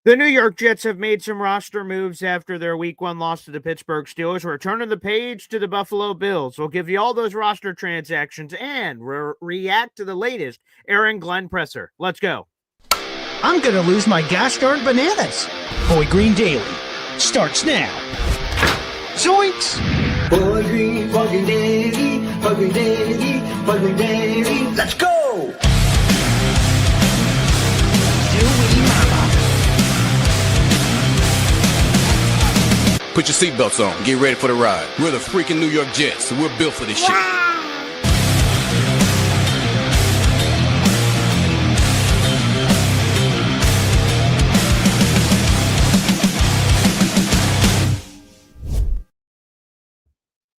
The New York Jets have made some roster moves after their Week 1 loss to the Pittsburgh Steelers. We're turning the page to the Buffalo Bills. We'll give you all those roster transactions and react to the latest Aaron Glenn presser. Let's go. I'm going to lose my gosh darn bananas. Boy Green Daily starts now. Zoinks! Boy Green Daily, Boy Green Daily, Boy Green Daily. Let's go! Put your seatbelts on. Get ready for the ride. We're the freaking New York Jets, so we're built for this shit.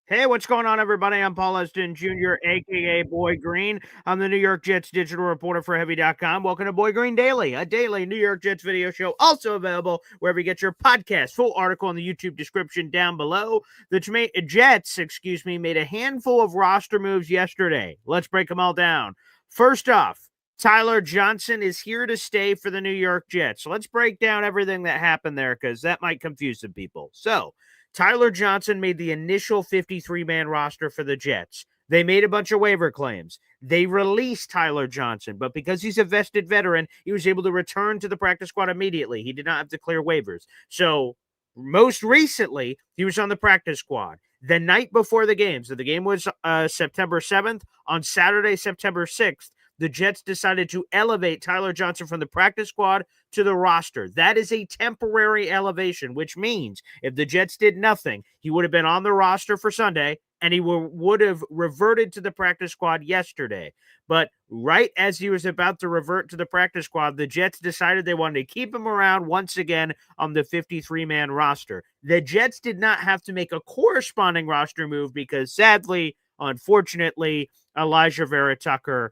Hey, what's going on, everybody? I'm Paul Eston Jr., a.k.a. Boy Green. I'm the New York Jets digital reporter for Heavy.com. Welcome to Boy Green Daily, a daily New York Jets video show, also available wherever you get your podcast. Full article in the YouTube description down below. The Jets, made a handful of roster moves yesterday. Let's break them all down. First off, Tyler Johnson is here to stay for the New York Jets. So let's break down everything that happened there because that might confuse some people. So, Tyler Johnson made the initial 53-man roster for the Jets. They made a bunch of waiver claims. They released Tyler Johnson, but because he's a vested veteran, he was able to return to the practice squad immediately. He did not have to clear waivers. So most recently, he was on the practice squad the night before the game. So the game was September 7th. On Saturday, September 6th, the Jets decided to elevate Tyler Johnson from the practice squad to the roster. That is a temporary elevation, which means if the Jets did nothing, he would have been on the roster for Sunday, and he would have reverted to the practice squad yesterday. But right as he was about to revert to the practice squad, the Jets decided they wanted to keep him around once again on the 53-man roster. The Jets did not have to make a corresponding roster move because sadly, unfortunately, Elijah Vera Tucker,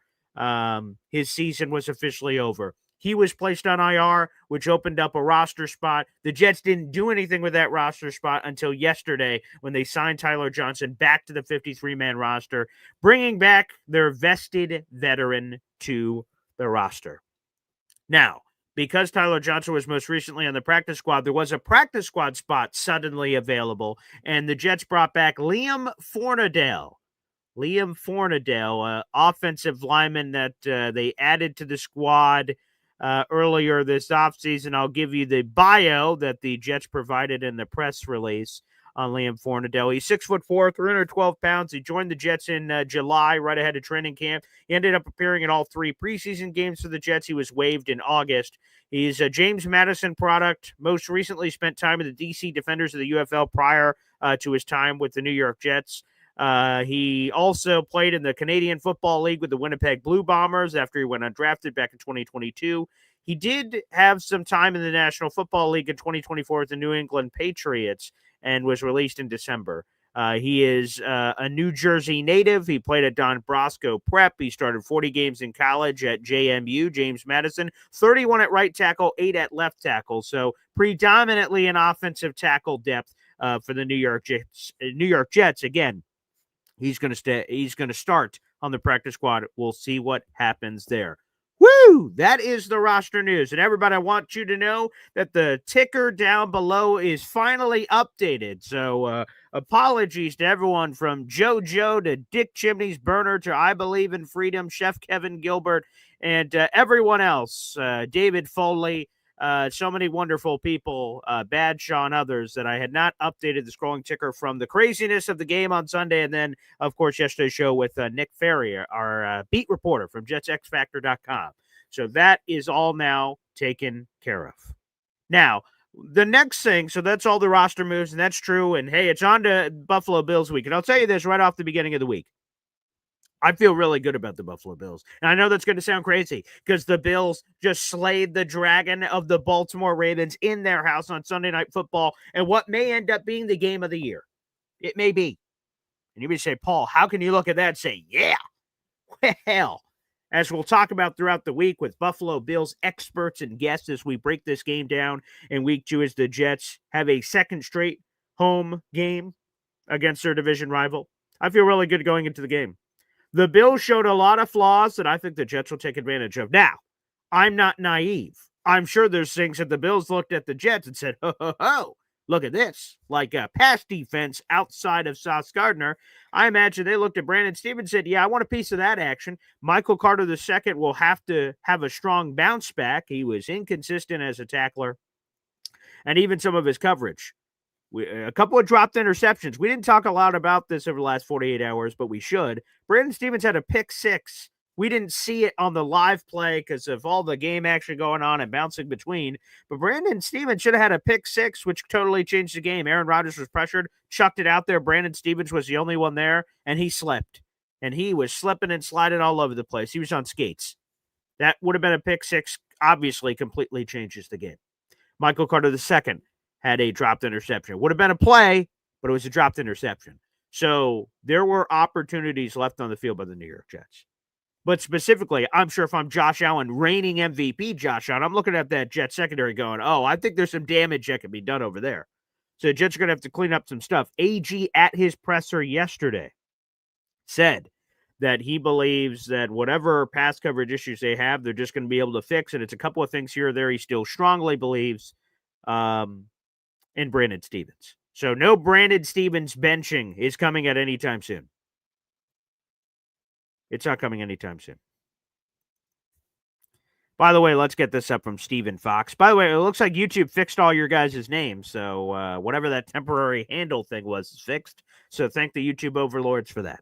his season was officially over. He was placed on IR, which opened up a roster spot. The Jets didn't do anything with that roster spot until yesterday when they signed Tyler Johnson back to the 53-man roster, bringing back their vested veteran to the roster. Now, because Tyler Johnson was most recently on the practice squad, there was a practice squad spot suddenly available, and the Jets brought back Liam Fornadale, offensive lineman that they added to the squad earlier this offseason. I'll give you the bio that the Jets provided in the press release on Liam Fornadale. He's 6'4", 312 pounds. He joined the Jets in July, right ahead of training camp. He ended up appearing in all 3 preseason games for the Jets. He was waived in August. He's a James Madison product. Most recently spent time with the DC Defenders of the UFL prior to his time with the New York Jets. He also played in the Canadian Football League with the Winnipeg Blue Bombers after he went undrafted back in 2022. He did have some time in the National Football League in 2024 with the New England Patriots and was released in December. He is a New Jersey native. He played at Don Bosco Prep. He started 40 games in college at JMU, James Madison, 31 at right tackle, 8 at left tackle. So predominantly an offensive tackle depth for the New York Jets. Again, he's going to start on the practice squad. We'll see what happens there. Woo! That is the roster news. And everybody, I want you to know that the ticker down below is finally updated. So apologies to everyone from JoJo to Dick Chimney's Burner to I Believe in Freedom, Chef Kevin Gilbert, and everyone else, David Foley, so many wonderful people, Bad Shaw and others, that I had not updated the scrolling ticker from the craziness of the game on Sunday. And then, of course, yesterday's show with Nick Ferry, our beat reporter from JetsXFactor.com. So that is all now taken care of. Now, the next thing, so that's all the roster moves, and that's true. And hey, it's on to Buffalo Bills week. And I'll tell you this right off the beginning of the week. I feel really good about the Buffalo Bills. And I know that's going to sound crazy because the Bills just slayed the dragon of the Baltimore Ravens in their house on Sunday Night Football and what may end up being the game of the year. It may be. And you may say, Paul, how can you look at that and say, yeah? Well, as we'll talk about throughout the week with Buffalo Bills experts and guests as we break this game down in week 2 as the Jets have a second straight home game against their division rival. I feel really good going into the game. The Bills showed a lot of flaws that I think the Jets will take advantage of. Now, I'm not naive. I'm sure there's things that the Bills looked at the Jets and said, ho, ho, ho, look at this. Like a pass defense outside of Sauce Gardner. I imagine they looked at Brandon Stevens and said, yeah, I want a piece of that action. Michael Carter II will have to have a strong bounce back. He was inconsistent as a tackler, and even some of his coverage. A couple of dropped interceptions. We didn't talk a lot about this over the last 48 hours, but we should. Brandon Stevens had a pick six. We didn't see it on the live play because of all the game action going on and bouncing between. But Brandon Stevens should have had a pick six, which totally changed the game. Aaron Rodgers was pressured, chucked it out there. Brandon Stevens was the only one there, and he slipped. And he was slipping and sliding all over the place. He was on skates. That would have been a pick six, obviously completely changes the game. Michael Carter II had a dropped interception. Would have been a play, but it was a dropped interception. So there were opportunities left on the field by the New York Jets. But specifically, I'm sure if I'm Josh Allen, reigning MVP Josh Allen, I'm looking at that Jets secondary going, oh, I think there's some damage that can be done over there. So the Jets are going to have to clean up some stuff. AG at his presser yesterday said that he believes that whatever pass coverage issues they have, they're just going to be able to fix. And it's a couple of things here or there he still strongly believes in Brandon Stevens. So no Brandon Stevens benching is coming at any time soon. It's not coming anytime soon. By the way, let's get this up from Stephen Fox. By the way, it looks like YouTube fixed all your guys' names. So whatever that temporary handle thing was is fixed. So thank the YouTube overlords for that.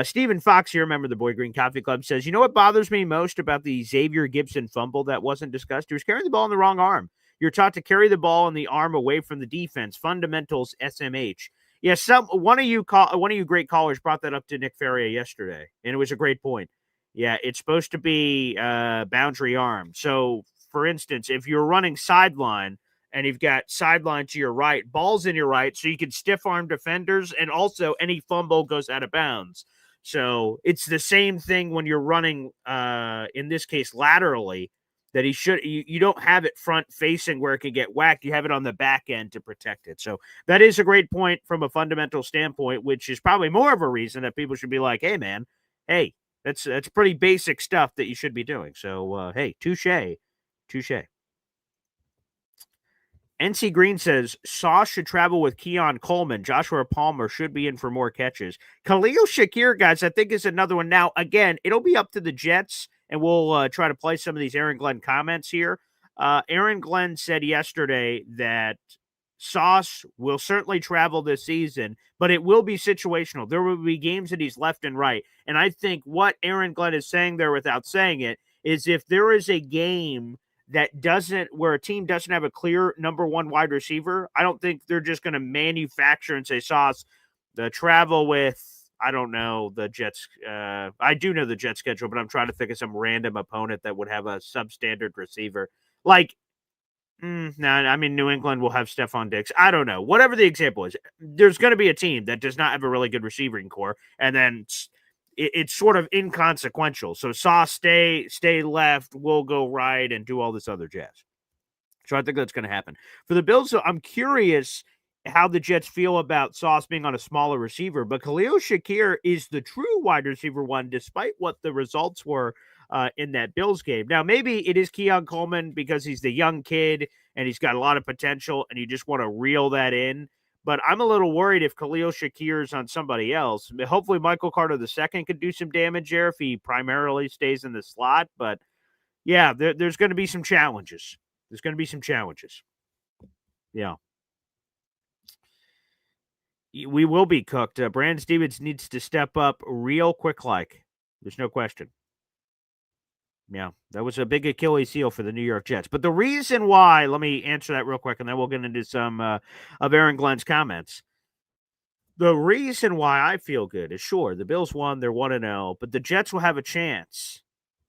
Stephen Fox here, member of the Boy Green Coffee Club, says, you know what bothers me most about the Xavier Gibson fumble that wasn't discussed? He was carrying the ball in the wrong arm. You're taught to carry the ball in the arm away from the defense. Fundamentals, SMH. Yes, one of you great callers brought that up to Nick Ferrier yesterday, and it was a great point. Yeah, it's supposed to be boundary arm. So, for instance, if you're running sideline and you've got sideline to your right, ball's in your right, so you can stiff arm defenders, and also any fumble goes out of bounds. So it's the same thing when you're running, in this case, laterally. That you don't have it front facing where it can get whacked. You have it on the back end to protect it. So that is a great point from a fundamental standpoint, which is probably more of a reason that people should be like, hey man, hey, that's pretty basic stuff that you should be doing. So, hey, touche. NC Green says, Sauce should travel with Keon Coleman. Joshua Palmer should be in for more catches. Khalil Shakir, guys, I think is another one. Now, again, it'll be up to the Jets, and we'll try to play some of these Aaron Glenn comments here. Aaron Glenn said yesterday that Sauce will certainly travel this season, but it will be situational. There will be games that he's left and right. And I think what Aaron Glenn is saying there without saying it is if there is a game where a team doesn't have a clear number one wide receiver, I don't think they're just going to manufacture and say, Sauce, the travel with, I don't know, the Jets. I do know the Jets schedule, but I'm trying to think of some random opponent that would have a substandard receiver. Like, I mean, New England will have Stephon Diggs. I don't know. Whatever the example is, there's going to be a team that does not have a really good receiving core, and then it's sort of inconsequential. So Sauce stay left, we'll go right, and do all this other jazz. So I think that's going to happen. For the Bills, I'm curious how the Jets feel about Sauce being on a smaller receiver, but Khalil Shakir is the true wide receiver one, despite what the results were in that Bills game. Now, maybe it is Keon Coleman because he's the young kid and he's got a lot of potential and you just want to reel that in. But I'm a little worried if Khalil Shakir's on somebody else. Hopefully Michael Carter II could do some damage there if he primarily stays in the slot. But, yeah, there's going to be some challenges. Yeah. We will be cooked. Brandon Stevens needs to step up real quick like. There's no question. Yeah, that was a big Achilles heel for the New York Jets. But the reason why, let me answer that real quick, and then we'll get into some of Aaron Glenn's comments. The reason why I feel good is, sure, the Bills won, they're 1-0, but the Jets will have a chance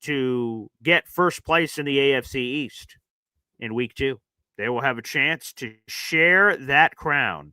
to get first place in the AFC East in Week 2. They will have a chance to share that crown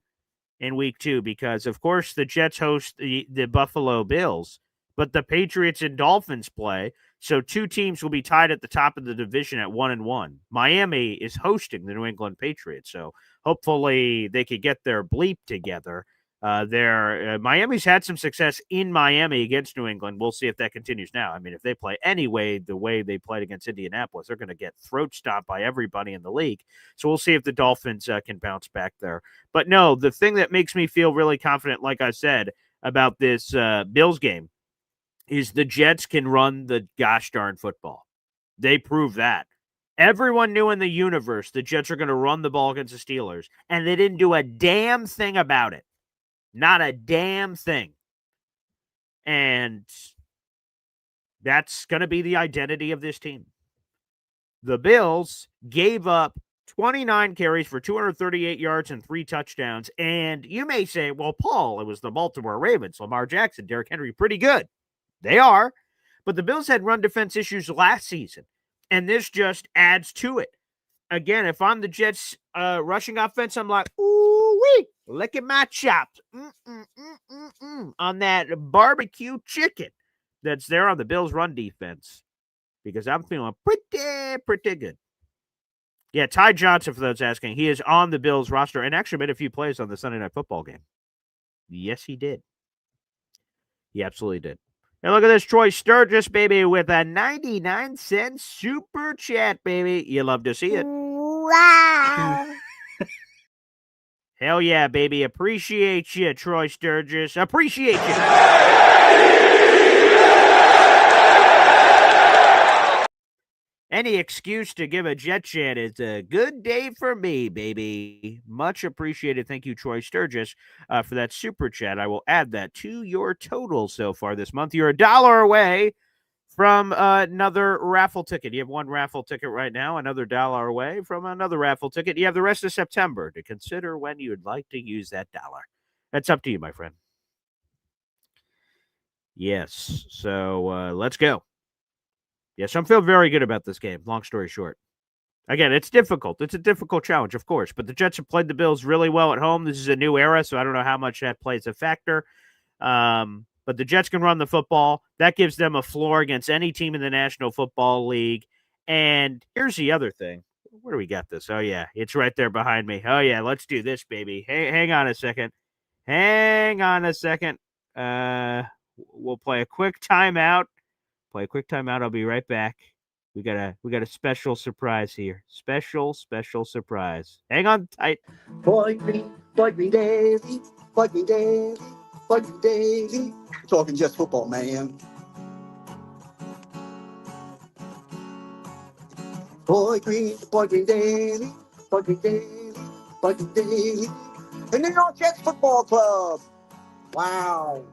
in Week 2 because, of course, the Jets host the Buffalo Bills, but the Patriots and Dolphins play. So two teams will be tied at the top of the division at 1-1. Miami is hosting the New England Patriots. So hopefully they could get their bleep together Miami's had some success in Miami against New England. We'll see if that continues now. I mean, if they play anyway, the way they played against Indianapolis, they're going to get throat stomped by everybody in the league. So we'll see if the Dolphins can bounce back there. But no, the thing that makes me feel really confident, like I said, about this Bills game is the Jets can run the gosh darn football. They prove that. Everyone knew in the universe the Jets are going to run the ball against the Steelers, and they didn't do a damn thing about it. Not a damn thing. And that's going to be the identity of this team. The Bills gave up 29 carries for 238 yards and 3 touchdowns. And you may say, well, Paul, it was the Baltimore Ravens, Lamar Jackson, Derrick Henry, pretty good. They are. But the Bills had run defense issues last season. And this just adds to it. Again, if I'm the Jets rushing offense, I'm like, ooh-wee, look at my chops on that barbecue chicken that's there on the Bills' run defense. Because I'm feeling pretty good. Yeah, Ty Johnson, for those asking, he is on the Bills roster and actually made a few plays on the Sunday Night Football game. Yes, he did. He absolutely did. And look at this, Troy Sturgis, baby, with a 99-cent super chat, baby. You love to see it. Wow. Hell yeah, baby. Appreciate you, Troy Sturgis. Appreciate you. Any excuse to give a Jet chat is a good day for me, baby. Much appreciated. Thank you, Troy Sturgis, for that super chat. I will add that to your total so far this month. You're $1 away from another raffle ticket. You have one raffle ticket right now, another $1 away from another raffle ticket. You have the rest of September to consider when you'd like to use that $1. That's up to you, my friend. Yes, so let's go. Yes, I'm feeling very good about this game, long story short. Again, it's difficult. It's a difficult challenge, of course, but the Jets have played the Bills really well at home. This is a new era, so I don't know how much that plays a factor. But the Jets can run the football. That gives them a floor against any team in the National Football League. And here's the other thing. Where do we got this? Oh, yeah, it's right there behind me. Oh, yeah, let's do this, baby. Hang on a second. We'll play a quick timeout. I'll be right back. We got a special surprise here. Special surprise. Hang on tight. Boy green daily, boy green daily, boy green daily. Talking just football, man. Boy green daily, boy green daily, boy green daily. The New York Jets Football Club. Wow.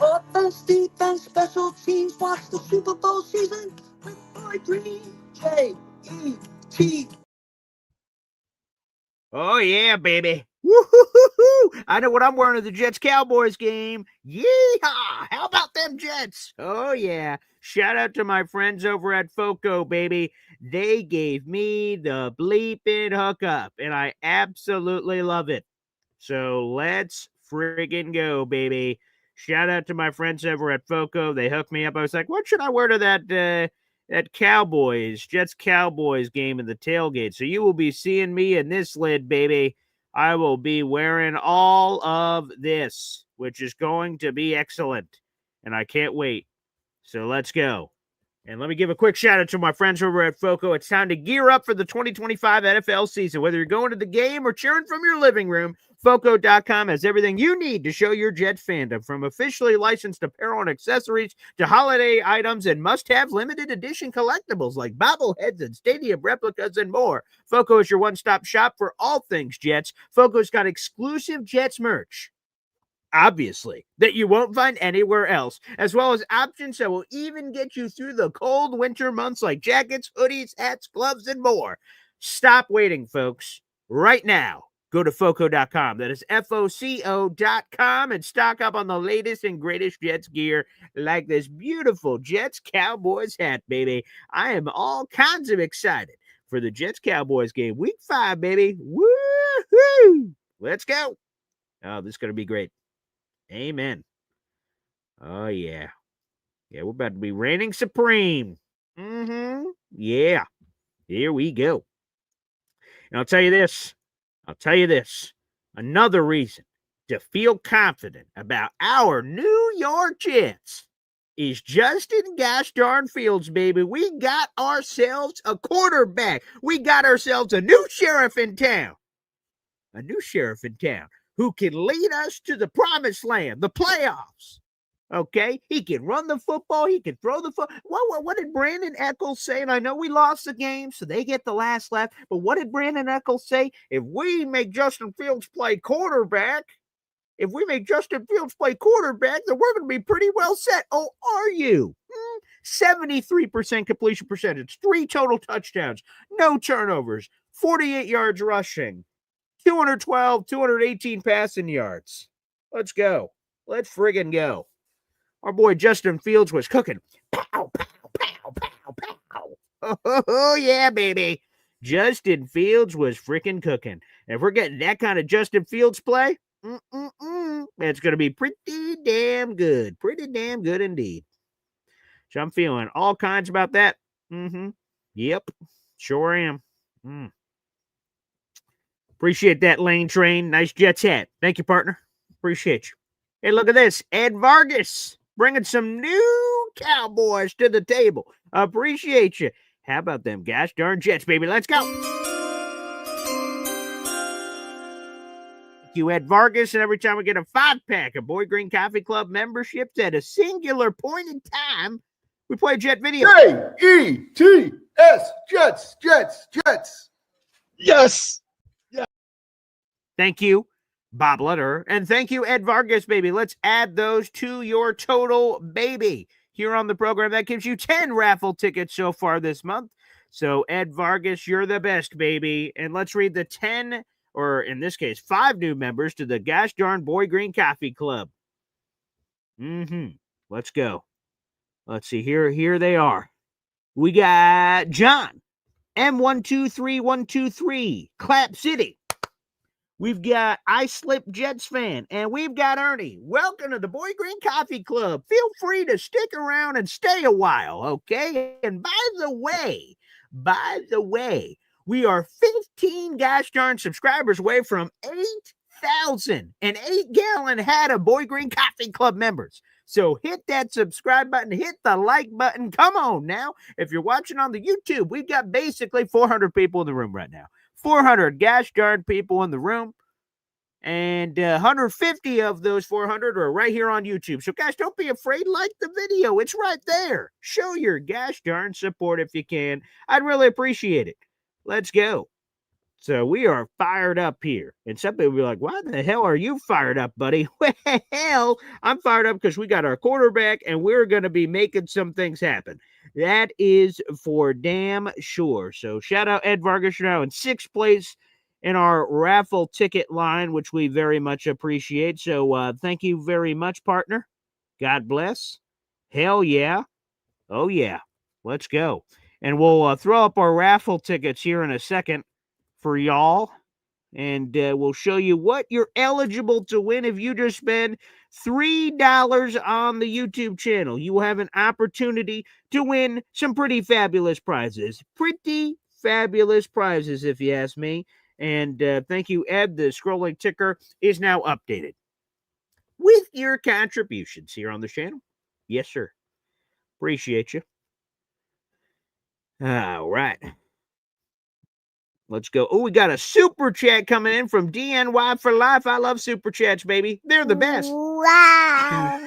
Offense, defense, special teams. Watch the Super Bowl season with Boy Green, J-E-T. Oh, yeah, baby. Woo-hoo-hoo-hoo. I know what I'm wearing at the Jets-Cowboys game. Yeehaw! How about them Jets? Oh, yeah. Shout out to my friends over at Foco, baby. They gave me the bleeping hookup, and I absolutely love it. So let's friggin' go, baby. Shout out to my friends over at Foco. They hooked me up. I was like, what should I wear to that Jets-Cowboys game in the tailgate? So you will be seeing me in this lid, baby. I will be wearing all of this, which is going to be excellent. And I can't wait. So let's go. And let me give a quick shout out to my friends over at Foco. It's time to gear up for the 2025 NFL season. Whether you're going to the game or cheering from your living room, Foco.com has everything you need to show your Jets fandom, from officially licensed apparel and accessories to holiday items and must-have limited edition collectibles like bobbleheads and stadium replicas and more. Foco is your one-stop shop for all things Jets. Foco's got exclusive Jets merch, obviously, that you won't find anywhere else, as well as options that will even get you through the cold winter months like jackets, hoodies, hats, gloves, and more. Stop waiting, folks. Right now, go to Foco.com. That is Foco.com and stock up on the latest and greatest Jets gear, like this beautiful Jets-Cowboys hat, baby. I am all kinds of excited for the Jets-Cowboys game. Week 5, baby. Woo-hoo! Let's go. Oh, this is going to be great. Amen. Oh, yeah. Yeah, we're about to be reigning supreme. Yeah. Here we go. And I'll tell you this. Another reason to feel confident about our New York Jets is Justin gosh darn Fields, baby. We got ourselves a quarterback. We got ourselves a new sheriff in town. A new sheriff in town who can lead us to the promised land, the playoffs. Okay, he can run the football. He can throw the football. What did Brandon Eccles say? And I know we lost the game, so they get the last laugh. But what did Brandon Eccles say? If we make Justin Fields play quarterback, then we're going to be pretty well set. Oh, are you? 73% completion percentage, 3 total touchdowns, no turnovers, 48 yards rushing, 218 passing yards. Let's go. Let's friggin' go. Our boy Justin Fields was cooking. Pow, pow, pow, pow, pow. Oh, yeah, baby. Justin Fields was freaking cooking. And if we're getting that kind of Justin Fields play, it's going to be pretty damn good. Pretty damn good indeed. So I'm feeling all kinds about that. Yep, sure am. Appreciate that, Lane Train. Nice Jets hat. Thank you, partner. Appreciate you. Hey, look at this. Ed Vargas bringing some new Cowboys to the table. Appreciate you. How about them gosh darn Jets, baby? Let's go. Thank you, Ed Vargas. And every time we get a 5-pack of Boy Green Coffee Club memberships at a singular point in time, we play Jet video. J-E-T-S. Jets, Jets, Jets. Yes. Thank you, Bob Letter. And thank you, Ed Vargas, baby. Let's add those to your total, baby. Here on the program, that gives you 10 raffle tickets so far this month. So, Ed Vargas, you're the best, baby. And let's read the 10, or in this case, 5 new members to the gosh darn Boy Green Coffee Club. Let's go. Let's see. Here they are. We got John, M123123, Clap City. We've got I Slip Jets fan, and we've got Ernie. Welcome to the Boy Green Coffee Club. Feel free to stick around and stay a while, okay? And by the way, we are 15 gosh darn subscribers away from 8,000 and 8-gallon hat of Boy Green Coffee Club members. So hit that subscribe button, hit the like button. Come on now. If you're watching on the YouTube, we've got basically 400 people in the room right now. 400 gosh darn people in the room, and 150 of those 400 are right here on YouTube. So, guys, don't be afraid. Like the video. It's right there. Show your gosh darn support if you can. I'd really appreciate it. Let's go. So we are fired up here. And some people will be like, why the hell are you fired up, buddy? Well, I'm fired up because we got our quarterback, and we're going to be making some things happen. That is for damn sure. So shout out Ed Vargas. You're now in 6th place in our raffle ticket line, which we very much appreciate. So thank you very much, partner. God bless. Hell yeah. Oh, yeah. Let's go. And we'll throw up our raffle tickets here in a second for y'all, and we'll show you what you're eligible to win if you just spend $3 on the YouTube channel. You will have an opportunity to win some pretty fabulous prizes. Pretty fabulous prizes, if you ask me. And thank you, Ed. The scrolling ticker is now updated with your contributions here on the channel. Yes, sir. Appreciate you. All right. Let's go. Oh, we got a super chat coming in from DNY for Life. I love super chats, baby. They're the best. Wow.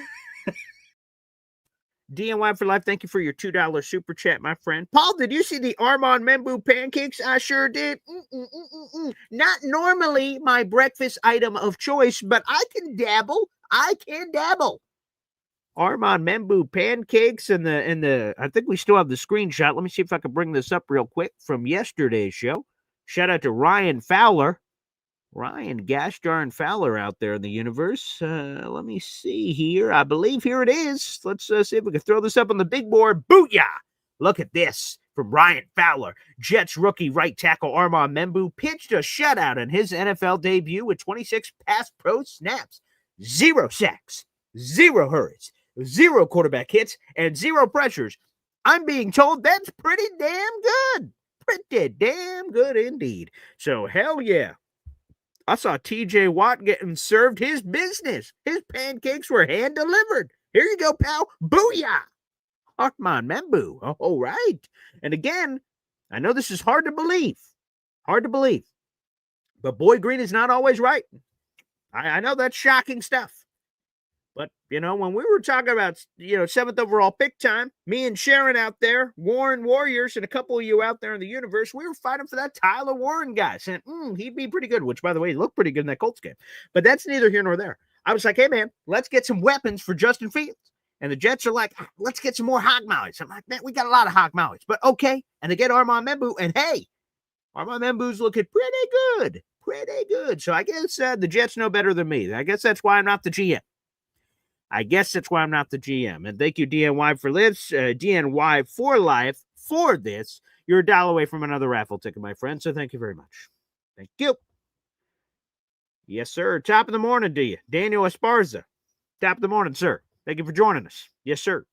DNY for Life, thank you for your $2 super chat, my friend. Paul, did you see the Armand Membu pancakes? I sure did. Not normally my breakfast item of choice, but I can dabble. Armand Membu pancakes and the I think we still have the screenshot. Let me see if I can bring this up real quick from yesterday's show. Shout out to Ryan Fowler. Ryan gosh darn Fowler out there in the universe. Let me see here. I believe here it is. Let's see if we can throw this up on the big board. Booyah! Look at this from Ryan Fowler. Jets rookie right tackle Armand Membu pitched a shutout in his NFL debut with 26 pass pro snaps, 0 sacks, 0 hurries, 0 quarterback hits, and 0 pressures. I'm being told that's pretty damn good. Pretty damn good indeed. So, hell yeah. I saw TJ Watt getting served his business. His pancakes were hand delivered. Here you go, pal. Booyah. Hartman Membu. All right. And again, I know this is hard to believe. Hard to believe. But Boy Green is not always right. I know that's shocking stuff. But, when we were talking about, 7th overall pick time, me and Sharon out there, Warren Warriors, and a couple of you out there in the universe, we were fighting for that Tyler Warren guy, saying, he'd be pretty good, which, by the way, he looked pretty good in that Colts game. But that's neither here nor there. I was like, hey, man, let's get some weapons for Justin Fields. And the Jets are like, let's get some more hog mollies. I'm like, man, we got a lot of hog mollies. But okay. And they get Armand Membu, and hey, Armand Membu's looking pretty good. Pretty good. So I guess the Jets know better than me. I guess that's why I'm not the GM. And thank you, DNY for DNY for life for this. You're $1 away from another raffle ticket, my friend. So thank you very much. Thank you. Yes, sir. Top of the morning to you. Daniel Esparza. Top of the morning, sir. Thank you for joining us. Yes, sir.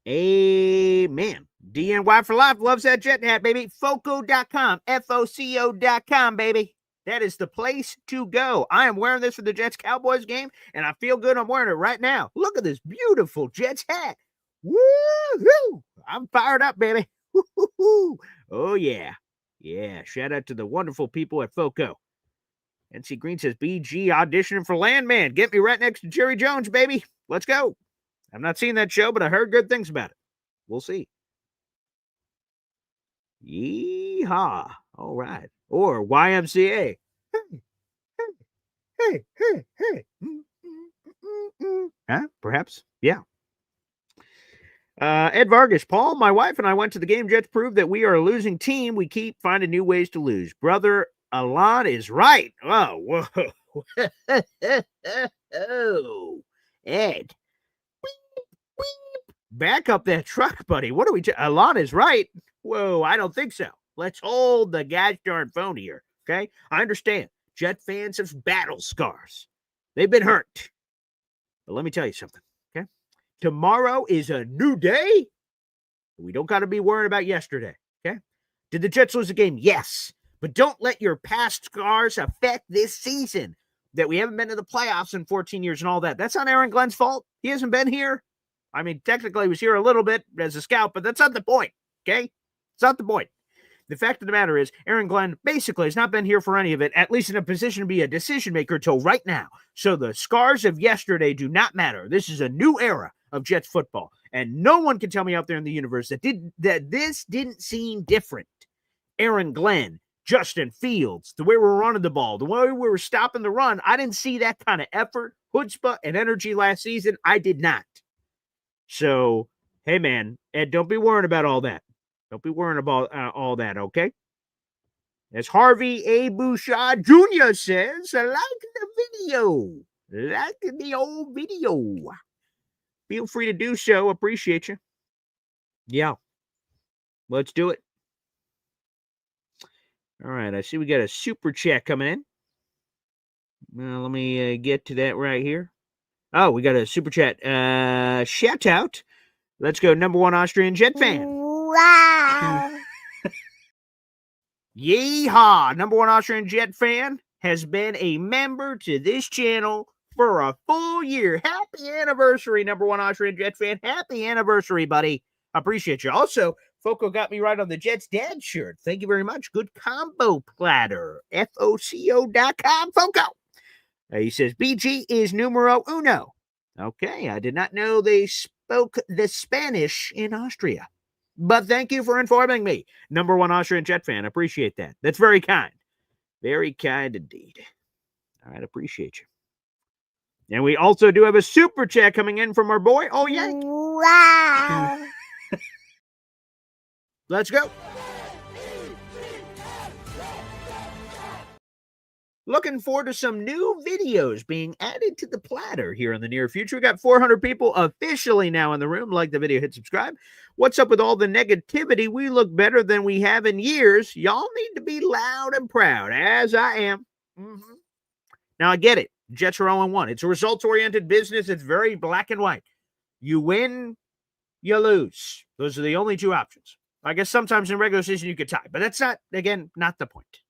Amen. DNY for life loves that jet hat, baby. Foco.com. Foco.com, baby. That is the place to go. I am wearing this for the Jets-Cowboys game, and I feel good I'm wearing it right now. Look at this beautiful Jets hat. Woo-hoo! I'm fired up, baby. Woo-hoo-hoo. Oh, yeah. Yeah, shout out to the wonderful people at Foco. NC Green says, BG auditioning for Landman. Get me right next to Jerry Jones, baby. Let's go. I've not seen that show, but I heard good things about it. We'll see. Yeehaw. All right. Or YMCA. Hey. Huh? Perhaps. Yeah. Ed Vargas. Paul, my wife and I went to the game. Jets proved that we are a losing team. We keep finding new ways to lose. Brother Alon is right. Oh, whoa. Oh, Ed. Back up that truck, buddy. What are we... Alon is right. Whoa, I don't think so. Let's hold the gosh darn phone here, okay? I understand. Jet fans have battle scars. They've been hurt. But let me tell you something, okay? Tomorrow is a new day. We don't got to be worried about yesterday, okay? Did the Jets lose the game? Yes. But don't let your past scars affect this season. That we haven't been to the playoffs in 14 years and all that. That's not Aaron Glenn's fault. He hasn't been here. I mean, technically he was here a little bit as a scout, but that's not the point, okay? It's not the point. The fact of the matter is, Aaron Glenn basically has not been here for any of it, at least in a position to be a decision maker till right now. So the scars of yesterday do not matter. This is a new era of Jets football. And no one can tell me out there in the universe that this didn't seem different. Aaron Glenn, Justin Fields, the way we were running the ball, the way we were stopping the run, I didn't see that kind of effort, chutzpah, and energy last season. I did not. So, hey, man, Ed, don't be worrying about all that. Don't be worrying about all that, okay? As Harvey A. Bouchard Jr. says, like the video. Like the old video. Feel free to do so. Appreciate you. Yeah. Let's do it. All right. I see we got a super chat coming in. Well, let me get to that right here. Oh, we got a super chat. Shout out. Let's go. Number one Austrian Jet fan. Wow. Yeehaw! Number one Austrian Jet fan has been a member to this channel for a full year. Happy anniversary, number one Austrian Jet fan. Happy anniversary, buddy. I appreciate you. Also, Foco got me right on the Jets dad shirt. Thank you very much. Good combo platter. FOCO.com, Foco. He says, BG is numero uno. Okay, I did not know they spoke the Spanish in Austria. But thank you for informing me. Number one Austrian Jet fan. Appreciate that. That's very kind. Very kind indeed. All right, appreciate you. And we also do have a super chat coming in from our boy. Oh, yeah. Wow. Let's go. Looking forward to some new videos being added to the platter here in the near future. We got 400 people officially now in the room. Like the video, hit subscribe. What's up with all the negativity? We look better than we have in years. Y'all need to be loud and proud, as I am. Mm-hmm. Now, I get it. Jets are 0-1. It's a results-oriented business. It's very black and white. You win, you lose. Those are the only two options. I guess sometimes in regular season you could tie, but that's not, again, not the point.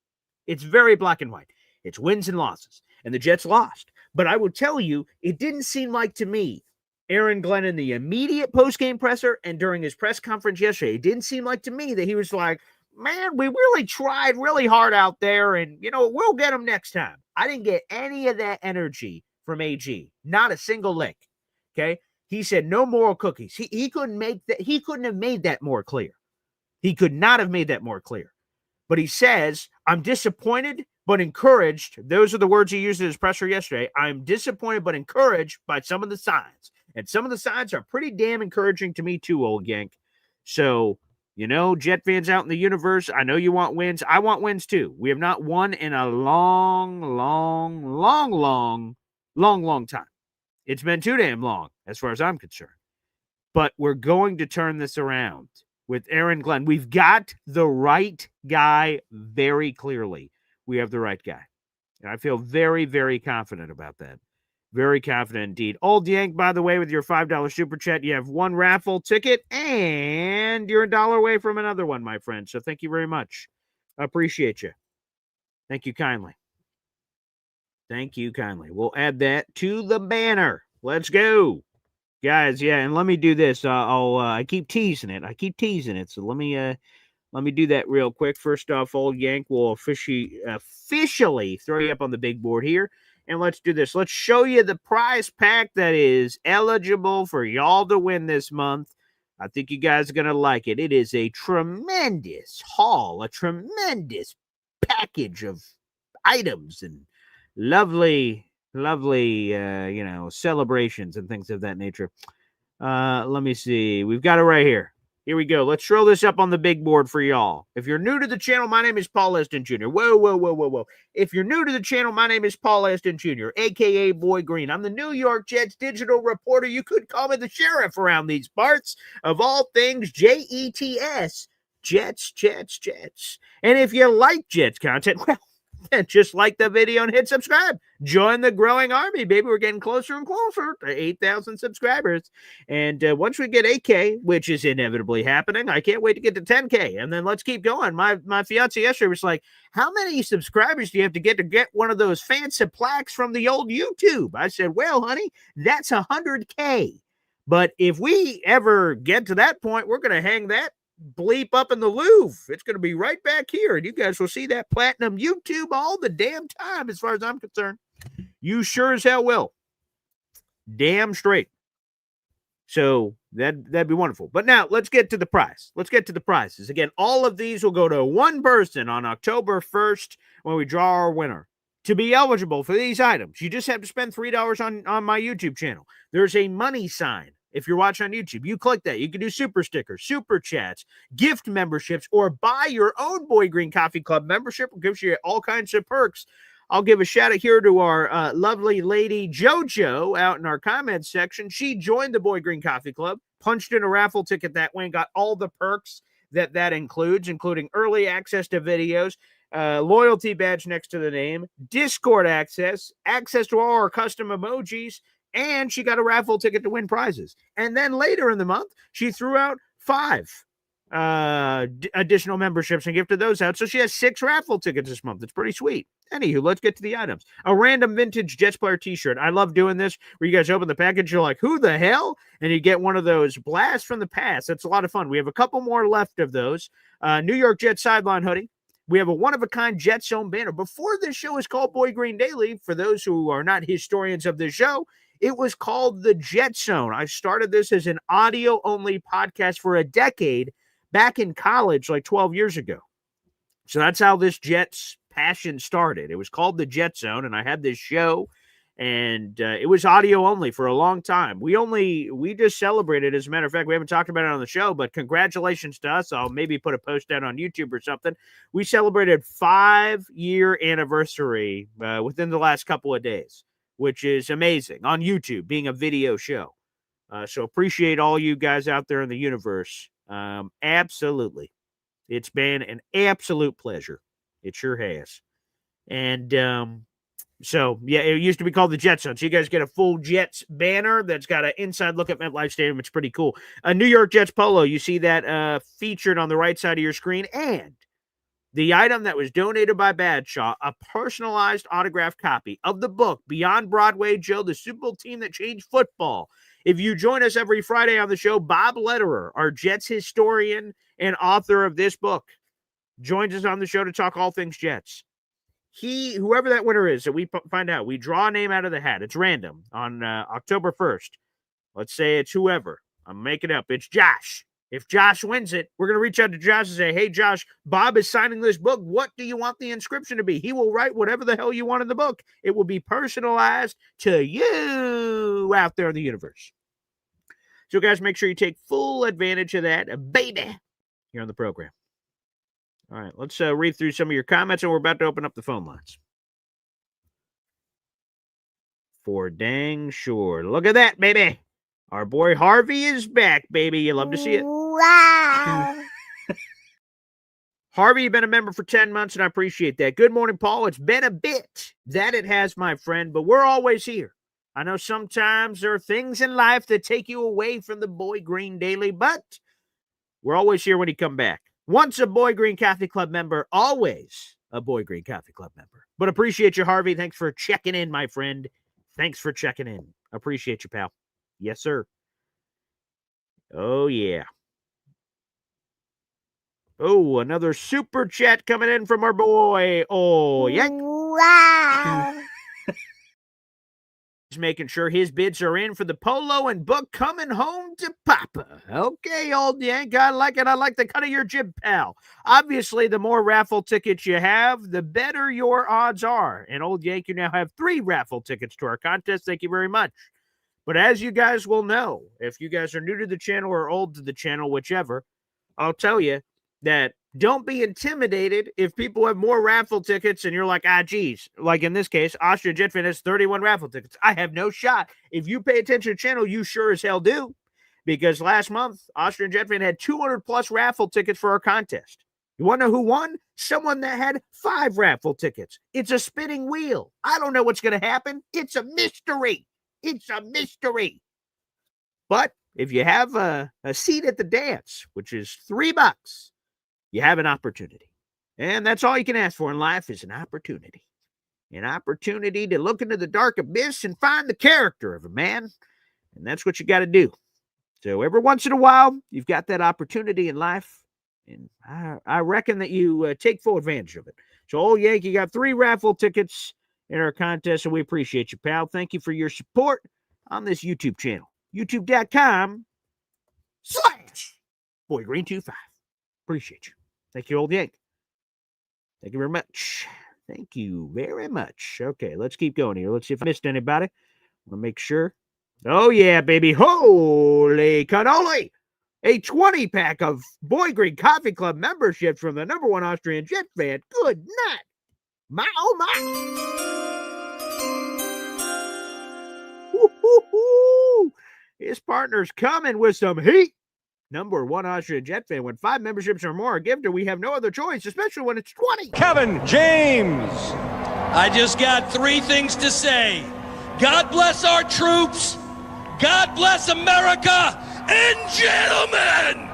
It's very black and white. It's wins and losses. And the Jets lost. But I will tell you, it didn't seem like to me, Aaron Glenn in the immediate post-game presser and during his press conference yesterday, it didn't seem like to me that he was like, man, we really tried really hard out there and, we'll get them next time. I didn't get any of that energy from AG. Not a single lick. Okay? He said no moral cookies. He couldn't have made that more clear. He could not have made that more clear. But he says, I'm disappointed but encouraged. Those are the words he used in his presser yesterday. I'm disappointed but encouraged by some of the signs. And some of the signs are pretty damn encouraging to me too, old Yank. So, Jet fans out in the universe, I know you want wins. I want wins too. We have not won in a long time. It's been too damn long as far as I'm concerned. But we're going to turn this around with Aaron Glenn. We've got the right guy very clearly. We have the right guy. And I feel very, very confident about that. Very confident indeed. Old Yank, by the way, with your $5 super chat, you have one raffle ticket and you're $1 away from another one, my friend. So thank you very much. I appreciate you. Thank you kindly. Thank you kindly. We'll add that to the banner. Let's go. Guys, yeah, and let me do this. I keep teasing it. So let me do that real quick. First off, old Yank will officially throw you up on the big board here. And let's do this. Let's show you the prize pack that is eligible for y'all to win this month. I think you guys are going to like it. It is a tremendous haul, a tremendous package of items and lovely, celebrations and things of that nature. Let me see. We've got it right here. Here we go. Let's throw this up on the big board for y'all. If you're new to the channel, my name is Paul Eston Jr. Whoa. If you're new to the channel, my name is Paul Eston Jr., a.k.a. Boy Green. I'm the New York Jets digital reporter. You could call me the sheriff around these parts of all things Jets. Jets. And if you like Jets content, well, just like the video and hit subscribe. Join the growing army, baby. We're getting closer and closer to 8,000 subscribers. And once we get 8K, which is inevitably happening, I can't wait to get to 10K. And then let's keep going. My fiance yesterday was like, how many subscribers do you have to get one of those fancy plaques from the old YouTube? I said, well, honey, that's 100K. But if we ever get to that point, we're going to hang that bleep up in the Louvre. It's going to be right back here, and you guys will see that platinum YouTube all the damn time as far as I'm concerned. You sure as hell will. Damn straight. So that'd be wonderful. But now let's get to the prize. Let's get to the prizes. Again, all of these will go to one person on October 1st when we draw our winner. To be eligible for these items, you just have to spend $3 on my YouTube channel. There's a money sign. If you're watching on YouTube, you click that. You can do super stickers, super chats, gift memberships, or buy your own Boy Green Coffee Club membership. It gives you all kinds of perks. I'll give a shout out here to our lovely lady JoJo out in our comments section. She joined the Boy Green Coffee Club, punched in a raffle ticket that way, and got all the perks that includes, including early access to videos, loyalty badge next to the name, Discord access to all our custom emojis, and she got a raffle ticket to win prizes. And then later in the month, she threw out 5 additional memberships and gifted those out. So she has 6 raffle tickets this month. It's pretty sweet. Anywho, let's get to the items. A random vintage Jets player t-shirt. I love doing this where you guys open the package. You're like, who the hell? And you get one of those blasts from the past. That's a lot of fun. We have a couple more left of those. New York Jets sideline hoodie. We have a one-of-a-kind Jets Zone banner. Before this show is called Boy Green Daily, for those who are not historians of the show, it was called the Jet Zone. I started this as an audio-only podcast for a decade back in college, like 12 years ago. So that's how this Jets passion started. It was called the Jet Zone, and I had this show, and it was audio only for a long time. We just celebrated, as a matter of fact, we haven't talked about it on the show, but congratulations to us. I'll maybe put a post out on YouTube or something. We celebrated 5-year anniversary within the last couple of days, which is amazing on YouTube, being a video show. So appreciate all you guys out there in the universe. Absolutely. It's been an absolute pleasure. It sure has. And so, yeah, it used to be called the Jet Zone. So you guys get a full Jets banner that's got an inside look at MetLife Stadium. It's pretty cool. A New York Jets polo. You see that featured on the right side of your screen. And the item that was donated by Badshaw, a personalized autographed copy of the book, Beyond Broadway Joe, the Super Bowl team that changed football. If you join us every Friday on the show, Bob Lederer, our Jets historian and author of this book, joins us on the show to talk all things Jets. Whoever that winner is, that we find out, we draw a name out of the hat. It's random on October 1st. Let's say it's whoever. I'm making up. It's Josh. If Josh wins it, we're going to reach out to Josh and say, hey, Josh, Bob is signing this book. What do you want the inscription to be? He will write whatever the hell you want in the book. It will be personalized to you out there in the universe. So, guys, make sure you take full advantage of that, baby, here on the program. All right, let's read through some of your comments, and we're about to open up the phone lines. For dang sure. Look at that, baby. Our boy Harvey is back, baby. You love to see it. Wow. Harvey, you've been a member for 10 months, and I appreciate that. Good morning, Paul. It's been a bit. That it has, my friend, but we're always here. I know sometimes there are things in life that take you away from the Boy Green Daily, but we're always here when you come back. Once a Boy Green Coffee Club member, always a Boy Green Coffee Club member. But appreciate you, Harvey. Thanks for checking in, my friend. Thanks for checking in. Appreciate you, pal. Yes, sir. Oh, yeah. Oh, another super chat coming in from our boy. Oh, Yank. Wow. He's making sure his bids are in for the polo and book coming home to Papa. Okay, old Yank, I like it. I like the cut of your jib, pal. Obviously, the more raffle tickets you have, the better your odds are. And old Yank, you now have 3 raffle tickets to our contest. Thank you very much. But as you guys will know, if you guys are new to the channel or old to the channel, whichever, I'll tell you that don't be intimidated if people have more raffle tickets and you're like, geez. Like in this case, Austria Jet Fan has 31 raffle tickets. I have no shot. If you pay attention to the channel, you sure as hell do. Because last month, Austrian Jet Fan had 200 plus raffle tickets for our contest. You want to know who won? Someone that had 5 raffle tickets. It's a spinning wheel. I don't know what's going to happen. It's a mystery. It's a mystery. But if you have a seat at the dance, which is $3, you have an opportunity. And that's all you can ask for in life is an opportunity. An opportunity to look into the dark abyss and find the character of a man. And that's what you got to do. So every once in a while, you've got that opportunity in life. And I reckon that you take full advantage of it. So, old Yankee, you got 3 raffle tickets in our contest, and we appreciate you, pal. Thank you for your support on this YouTube channel. YouTube.com/BoyGreen25. Appreciate you. Thank you, old Yank. Thank you very much. Thank you very much. Okay, let's keep going here. Let's see if I missed anybody. I want to make sure. Oh, yeah, baby. Holy cannoli. A 20-pack of Boy Green Coffee Club membership from the #1 Austrian Jet Fan. Good night. My, oh, my. Woo-hoo-hoo. His partner's coming with some heat. #1 Austrian Jet Fan. When 5 memberships or more are gifted, we have no other choice, especially when it's 20. Kevin James. I just got 3 things to say. God bless our troops. God bless America. And gentlemen,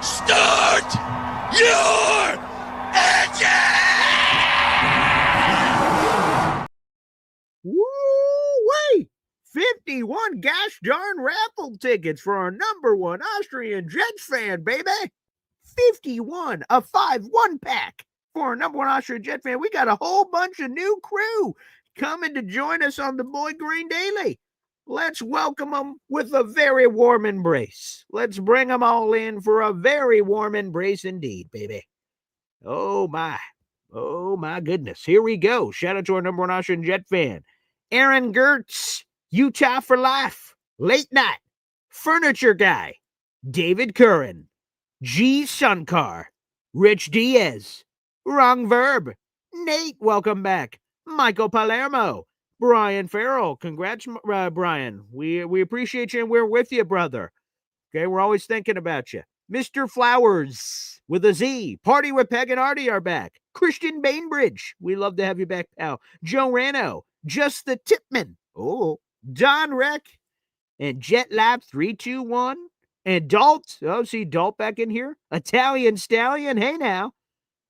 start your engine! Woo-wee! 51 gosh darn raffle tickets for our #1 Austrian Jets Fan, baby. 51, a 5-1 pack for our #1 Austrian Jet Fan. We got a whole bunch of new crew coming to join us on the Boy Green Daily. Let's welcome them with a very warm embrace. Let's bring them all in for a very warm embrace indeed, baby. Oh, my. Oh, my goodness. Here we go. Shout out to our #1 Austrian Jet Fan. Aaron Gertz, Utah for Life, Late Night, Furniture Guy, David Curran, G. Suncar, Rich Diaz, Wrong Verb, Nate, welcome back, Michael Palermo, Brian Farrell. Congrats, Brian. We appreciate you and we're with you, brother. Okay, we're always thinking about you. Mr. Flowers with a Z. Party with Peg and Artie are back. Christian Bainbridge. We love to have you back, pal. Joe Rano. Just the Tipman. Oh, Don Reck. And Jet Lab 321. And Dalt. Oh, see Dalt back in here. Italian Stallion. Hey now.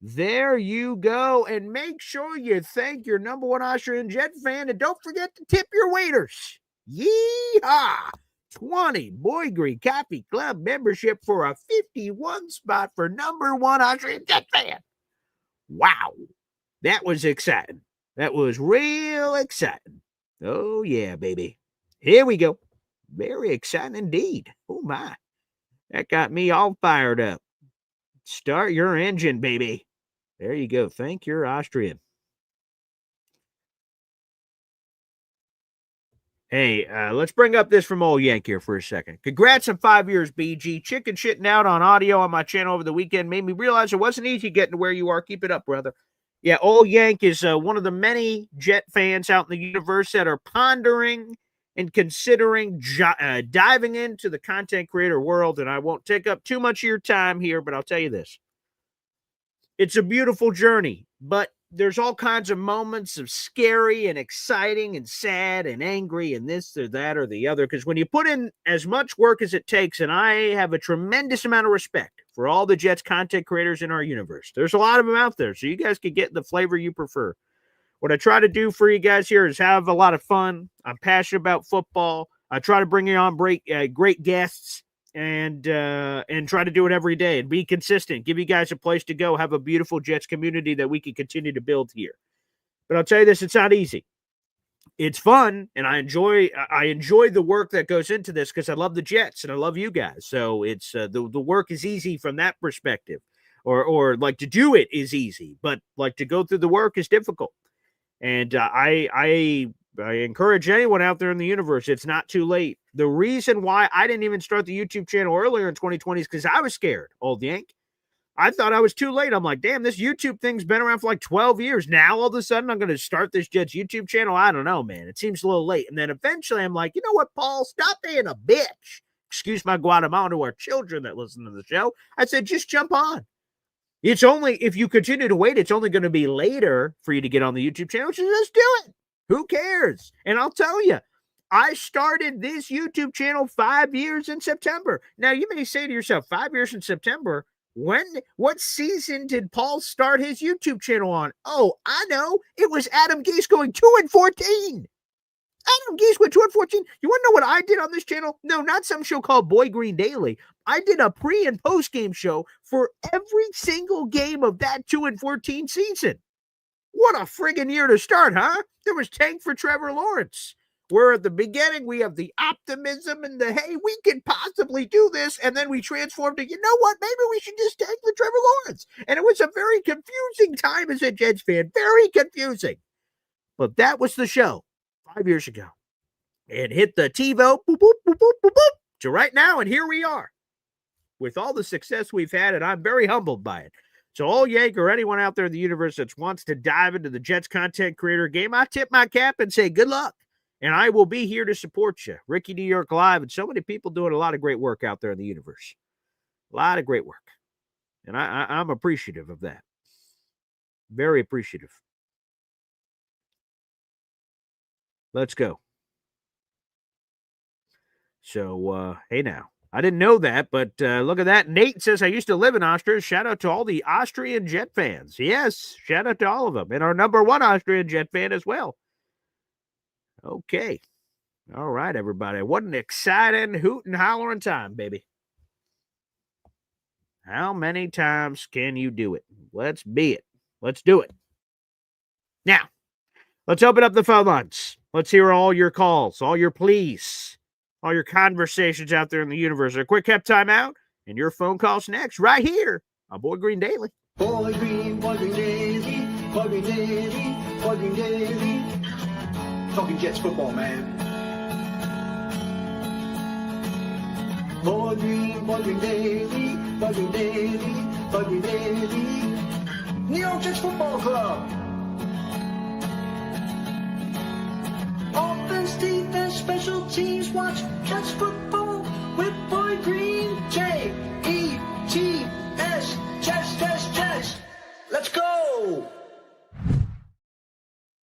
There you go. And make sure you thank your number one Austrian Jet fan. And don't forget to tip your waiters. Yeehaw! 20 Boy Green Coffee Club membership for a 51 spot for number one Austrian Jet fan. Wow. That was exciting. That was real exciting. Oh, yeah, baby. Here we go. Very exciting indeed. Oh, my. That got me all fired up. Start your engine, baby. There you go. Thank your Austrian. Hey, let's bring up this from old Yank here for a second. Congrats on 5 years, BG. Chicken shitting out on audio on my channel over the weekend made me realize it wasn't easy getting to where you are. Keep it up, brother. Yeah, old Yank is one of the many Jet fans out in the universe that are pondering and considering diving into the content creator world. And I won't take up too much of your time here, but I'll tell you this. It's a beautiful journey, but there's all kinds of moments of scary and exciting and sad and angry and this or that or the other. Because when you put in as much work as it takes, and I have a tremendous amount of respect for all the Jets content creators in our universe. There's a lot of them out there, so you guys can get the flavor you prefer. What I try to do for you guys here is have a lot of fun. I'm passionate about football. I try to bring you on great guests and try to do it every day and be consistent. Give you guys a place to go. Have a beautiful Jets community that we can continue to build here. But I'll tell you this, it's not easy. It's fun, and I enjoy the work that goes into this because I love the Jets and I love you guys. So it's the work is easy from that perspective, or like to do it is easy, but like to go through the work is difficult. And I encourage anyone out there in the universe, it's not too late. The reason why I didn't even start the YouTube channel earlier in 2020 is because I was scared, old Yank. I thought I was too late. I'm like, damn, this YouTube thing's been around for like 12 years. Now, all of a sudden, I'm going to start this Jets YouTube channel. I don't know, man. It seems a little late. And then eventually, I'm like, you know what, Paul? Stop being a bitch. Excuse my Guatemala to our children that listen to the show. I said, just jump on. It's only, if you continue to wait, it's only going to be later for you to get on the YouTube channel. So just do it. Who cares? And I'll tell you, I started this YouTube channel 5 years in September. Now, you may say to yourself, 5 years in September? What season did Paul start his YouTube channel on? Oh, I know. It was Adam Gase going 2-14. Adam Gase went 2-14. You want to know what I did on this channel? No, not some show called Boy Green Daily. I did a pre and post game show for every single game of that 2-14 season. What a friggin' year to start, huh? There was Tank for Trevor Lawrence. Where at the beginning we have the optimism and the, hey, we could possibly do this. And then we transformed to, you know what, maybe we should just tank for Trevor Lawrence. And it was a very confusing time as a Jets fan. Very confusing. But that was the show 5 years ago. And hit the TiVo, boop, boop, boop, boop, boop, boop, to right now. And here we are with all the success we've had. And I'm very humbled by it. So all Yank or anyone out there in the universe that wants to dive into the Jets content creator game, I tip my cap and say good luck. And I will be here to support you. Ricky New York Live and so many people doing a lot of great work out there in the universe. A lot of great work. And I'm appreciative of that. Very appreciative. Let's go. So, hey now. I didn't know that, but look at that. Nate says, I used to live in Austria. Shout out to all the Austrian Jet fans. Yes, shout out to all of them. And our number one Austrian Jet fan as well. Okay. All right, everybody. What an exciting hoot and hollering time, baby. How many times can you do it? Let's be it. Let's do it. Now, let's open up the phone lines. Let's hear all your calls, all your pleas, all your conversations out there in the universe. A quick cap timeout, and your phone calls next, right here on Boy Green Daily. Boy Green Daily, Boy Green Daily, Boy Green Daily. Talking Jets football, man. Boy Green Daily, Boy Green Daily, Boy Green Daily. New York Jets Football Club. Offense, defense, special teams. Watch Jets football with Boy Green. J-E-T-S. Jets. Let's go.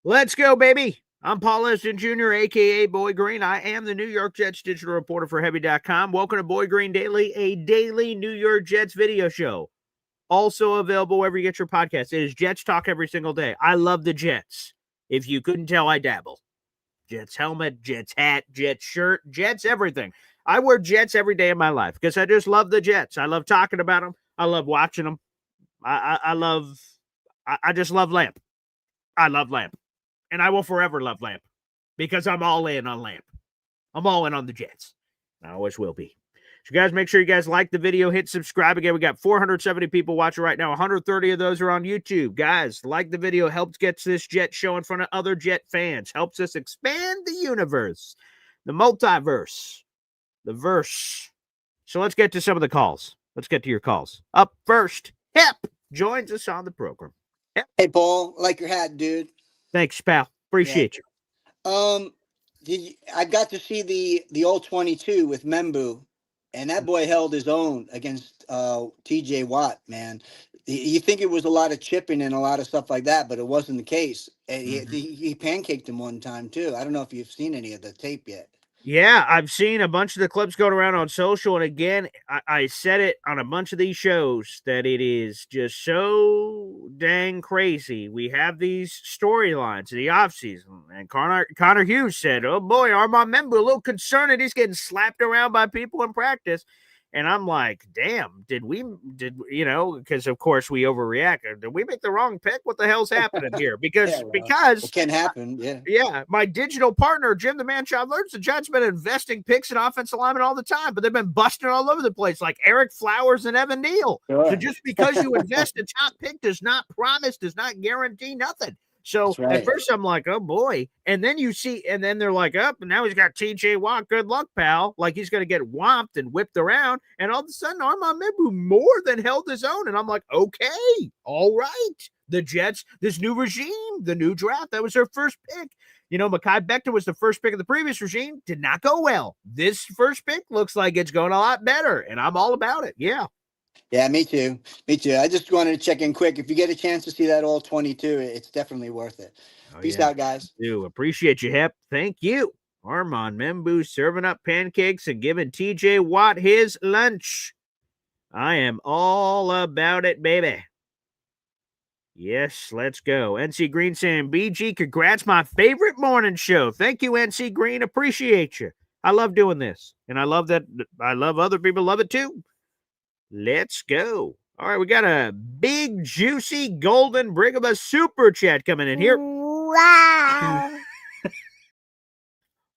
Let's go, baby. I'm Paul Eston Jr., a.k.a. Boy Green. I am the New York Jets digital reporter for Heavy.com. Welcome to Boy Green Daily, a daily New York Jets video show. Also available wherever you get your podcast. It is Jets Talk every single day. I love the Jets. If you couldn't tell, I dabble. Jets helmet, Jets hat, Jets shirt, Jets everything. I wear Jets every day of my life because I just love the Jets. I love talking about them. I love watching them. I just love Lamp. I love Lamp. And I will forever love Lamp because I'm all in on Lamp. I'm all in on the Jets. I always will be. So, guys, make sure you guys like the video. Hit subscribe. Again, we got 470 people watching right now. 130 of those are on YouTube. Guys, like the video. Helps get this Jet show in front of other Jet fans. Helps us expand the universe, the multiverse, the verse. So let's get to some of the calls. Let's get to your calls. Up first, Hep joins us on the program. Hep. Hey, Paul, like your hat, dude. Thanks, pal. Appreciate you. I got to see the old 22 with Membu, and that boy held his own against TJ Watt, man. You think it was a lot of chipping and a lot of stuff like that, but it wasn't the case. He pancaked him one time, too. I don't know if you've seen any of the tape yet. Yeah, I've seen a bunch of the clips going around on social. And again, I said it on a bunch of these shows that it is just so dang crazy. We have these storylines in the offseason. And Connor Hughes said, oh boy, Armand Member, a little concerned that he's getting slapped around by people in practice. And I'm like, damn, did we, because of course we overreact. Did we make the wrong pick? What the hell's happening here? Because it can happen. Yeah. Yeah. My digital partner, Jim the Man Child, learns the Jets been investing picks in offensive linemen all the time, but they've been busting all over the place, like Eric Flowers and Evan Neal. Sure. So just because you invest a top pick does not guarantee nothing. So at first I'm like, oh boy. And then you see, and then they're like, up, and now he's got TJ Watt. Good luck, pal. Like he's going to get whomped and whipped around. And all of a sudden, Armand Membu more than held his own. And I'm like, okay, all right. The Jets, this new regime, the new draft, that was their first pick. Mekhi Becton was the first pick of the previous regime. Did not go well. This first pick looks like it's going a lot better. And I'm all about it. Yeah. Yeah, me too. I just wanted to check in quick. If you get a chance to see that all 22, it's definitely worth it. Peace out, guys. Appreciate you, Hep. Thank you. Armand Membu serving up pancakes and giving TJ Watt his lunch. I am all about it, baby. Yes, let's go. NC Green saying, BG, congrats, my favorite morning show. Thank you, NC Green. Appreciate you. I love doing this. And I love that. I love other people love it too. Let's go. All right, we got a big, juicy, golden brig of a super chat coming in here. Wow.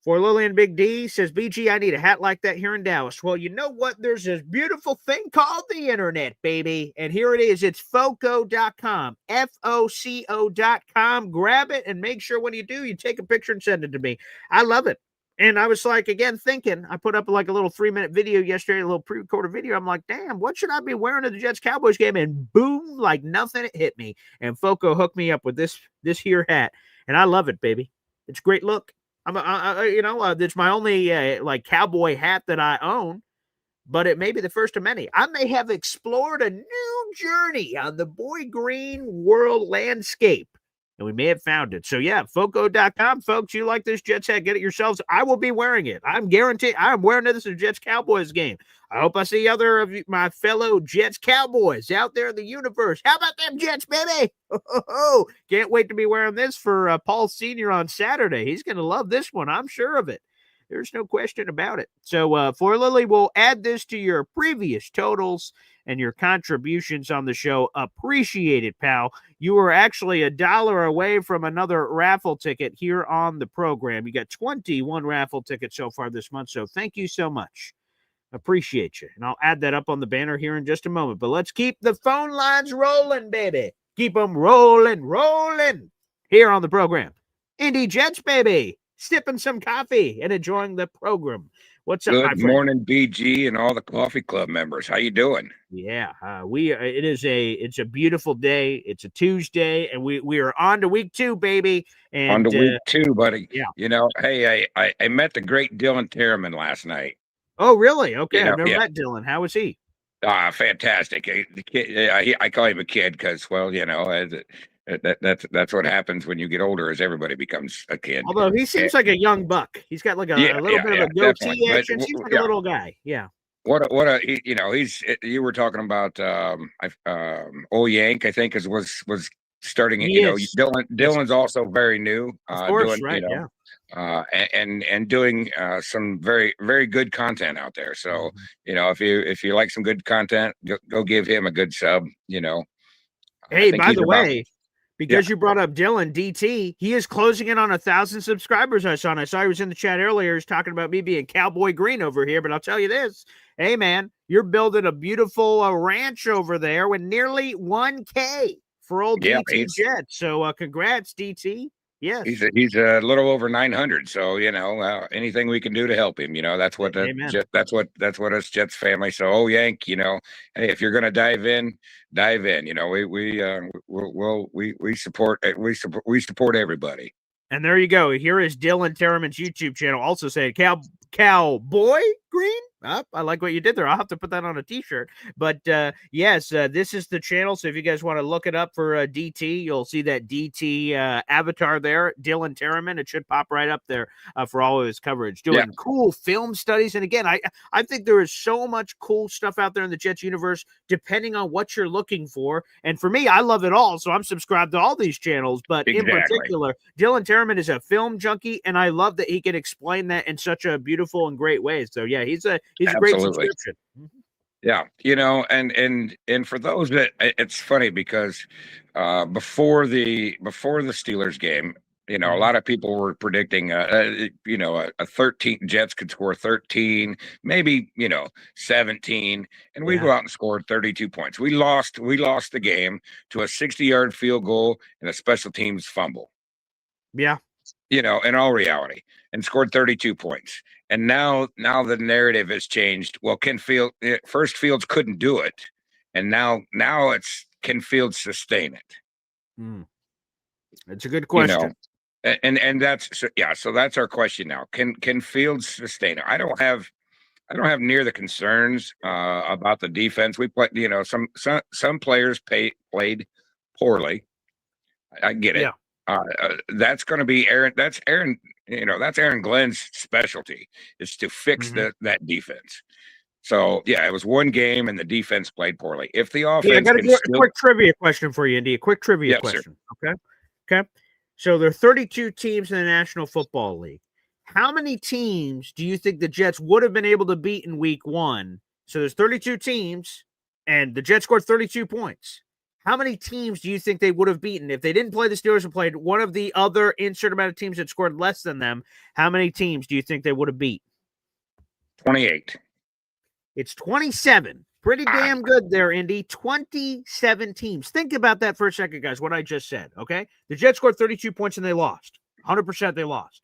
For Lillian Big D says, BG, I need a hat like that here in Dallas. Well, you know what? There's this beautiful thing called the internet, baby. And here it is. It's Foco.com. Foco.com. Grab it and make sure when you do, you take a picture and send it to me. I love it. And I was like, again, thinking, I put up like a little 3-minute video yesterday, a little pre-recorded video. I'm like, damn, what should I be wearing to the Jets-Cowboys game? And boom, like nothing, it hit me. And Foco hooked me up with this here hat. And I love it, baby. It's a great look. It's my only like cowboy hat that I own, but it may be the first of many. I may have explored a new journey on the boy green world landscape. And we may have found it. So, yeah, Foco.com, folks. You like this Jets hat, get it yourselves. I will be wearing it. I'm guaranteed. I'm wearing this at a Jets-Cowboys game. I hope I see other of my fellow Jets-Cowboys out there in the universe. How about them Jets, baby? Can't wait to be wearing this for Paul Sr. on Saturday. He's going to love this one. I'm sure of it. There's no question about it. So, for Lily, we'll add this to your previous totals and your contributions on the show. Appreciate it, pal. You were actually $1 away from another raffle ticket here on the program. You got 21 raffle tickets so far this month, so thank you so much. Appreciate you. And I'll add that up on the banner here in just a moment. But let's keep the phone lines rolling, baby. Keep them rolling here on the program. Indy Jets, baby. Sipping some coffee and enjoying the program. What's up, my friend? Good morning, BG, and all the coffee club members. How you doing? Yeah, it's a beautiful day. It's a Tuesday, and we are on to week 2, baby. And on to week 2, buddy. Yeah. Hey, I met the great Dylan Terriman last night. Oh, really? Okay, I've never met Dylan. How was he? Fantastic. The kid, I call him a kid because, well, that's what happens when you get older, is everybody becomes a kid. Although he seems like a young buck. He's got like a little bit of a goatee action. Seems like a little guy. Yeah. you were talking about Yank, I think was starting it. He is. Dylan's also very new, Of course, doing, right? Yeah. and doing some very, very good content out there. So, if you like some good content, go give him a good sub. I Hey, think by he's the about, way, yeah. because you brought up Dylan DT, he is closing in on 1,000 subscribers. I saw he was in the chat earlier. He's talking about me being Cowboy Green over here, but I'll tell you this, hey man, you're building a beautiful ranch over there with nearly 1K for old Yeah, DT Jets. So congrats, DT. Yes, he's a little over 900. So anything we can do to help him, that's what amen. that's what us Jets family. So Yank, hey, if you're gonna dive in, dive in. We support everybody. And there you go. Here is Dylan Terreman's YouTube channel also saying Cowboy Green. I like what you did there. I'll have to put that on a t-shirt. But yes, this is the channel. So if you guys want to look it up for DT, you'll see that DT avatar there, Dylan Terreman. It should pop right up there for all of his coverage. Doing cool film studies. And again, I think there is so much cool stuff out there in the Jets universe, depending on what you're looking for. And for me, I love it all. So I'm subscribed to all these channels. But in particular, Dylan Terreman is a film junkie, and I love that he can explain that in such a beautiful and great way. So yeah, he's a great subscription. Yeah, and for those that, it's funny because before the Steelers game, a lot of people were predicting a 13 Jets could score 13, maybe 17, and we go out and scored 32 points. We lost the game to a 60-yard field goal and a special teams fumble. Yeah. In all reality, and scored 32 points. And now the narrative has changed. Well, first Fields couldn't do it. And now it's, can Fields sustain it? That's a good question. And that's, so that's our question now. Can Fields sustain it? I don't have near the concerns about the defense. We played, some players played poorly. I get it. Yeah. That's going to be Aaron. That's Aaron Glenn's specialty, is to fix that defense. So it was one game and the defense played poorly. If the offense, I got a quick trivia question for you, Indy. A quick trivia question. Sir. Okay. So there are 32 teams in the National Football League. How many teams do you think the Jets would have been able to beat in Week 1? So there's 32 teams, and the Jets scored 32 points. How many teams do you think they would have beaten if they didn't play the Steelers and played one of the other insert amount of teams that scored less than them? How many teams do you think they would have beat? 28. It's 27. Pretty damn good there, Indy. 27 teams. Think about that for a second, guys, what I just said, okay? The Jets scored 32 points and they lost. 100% they lost.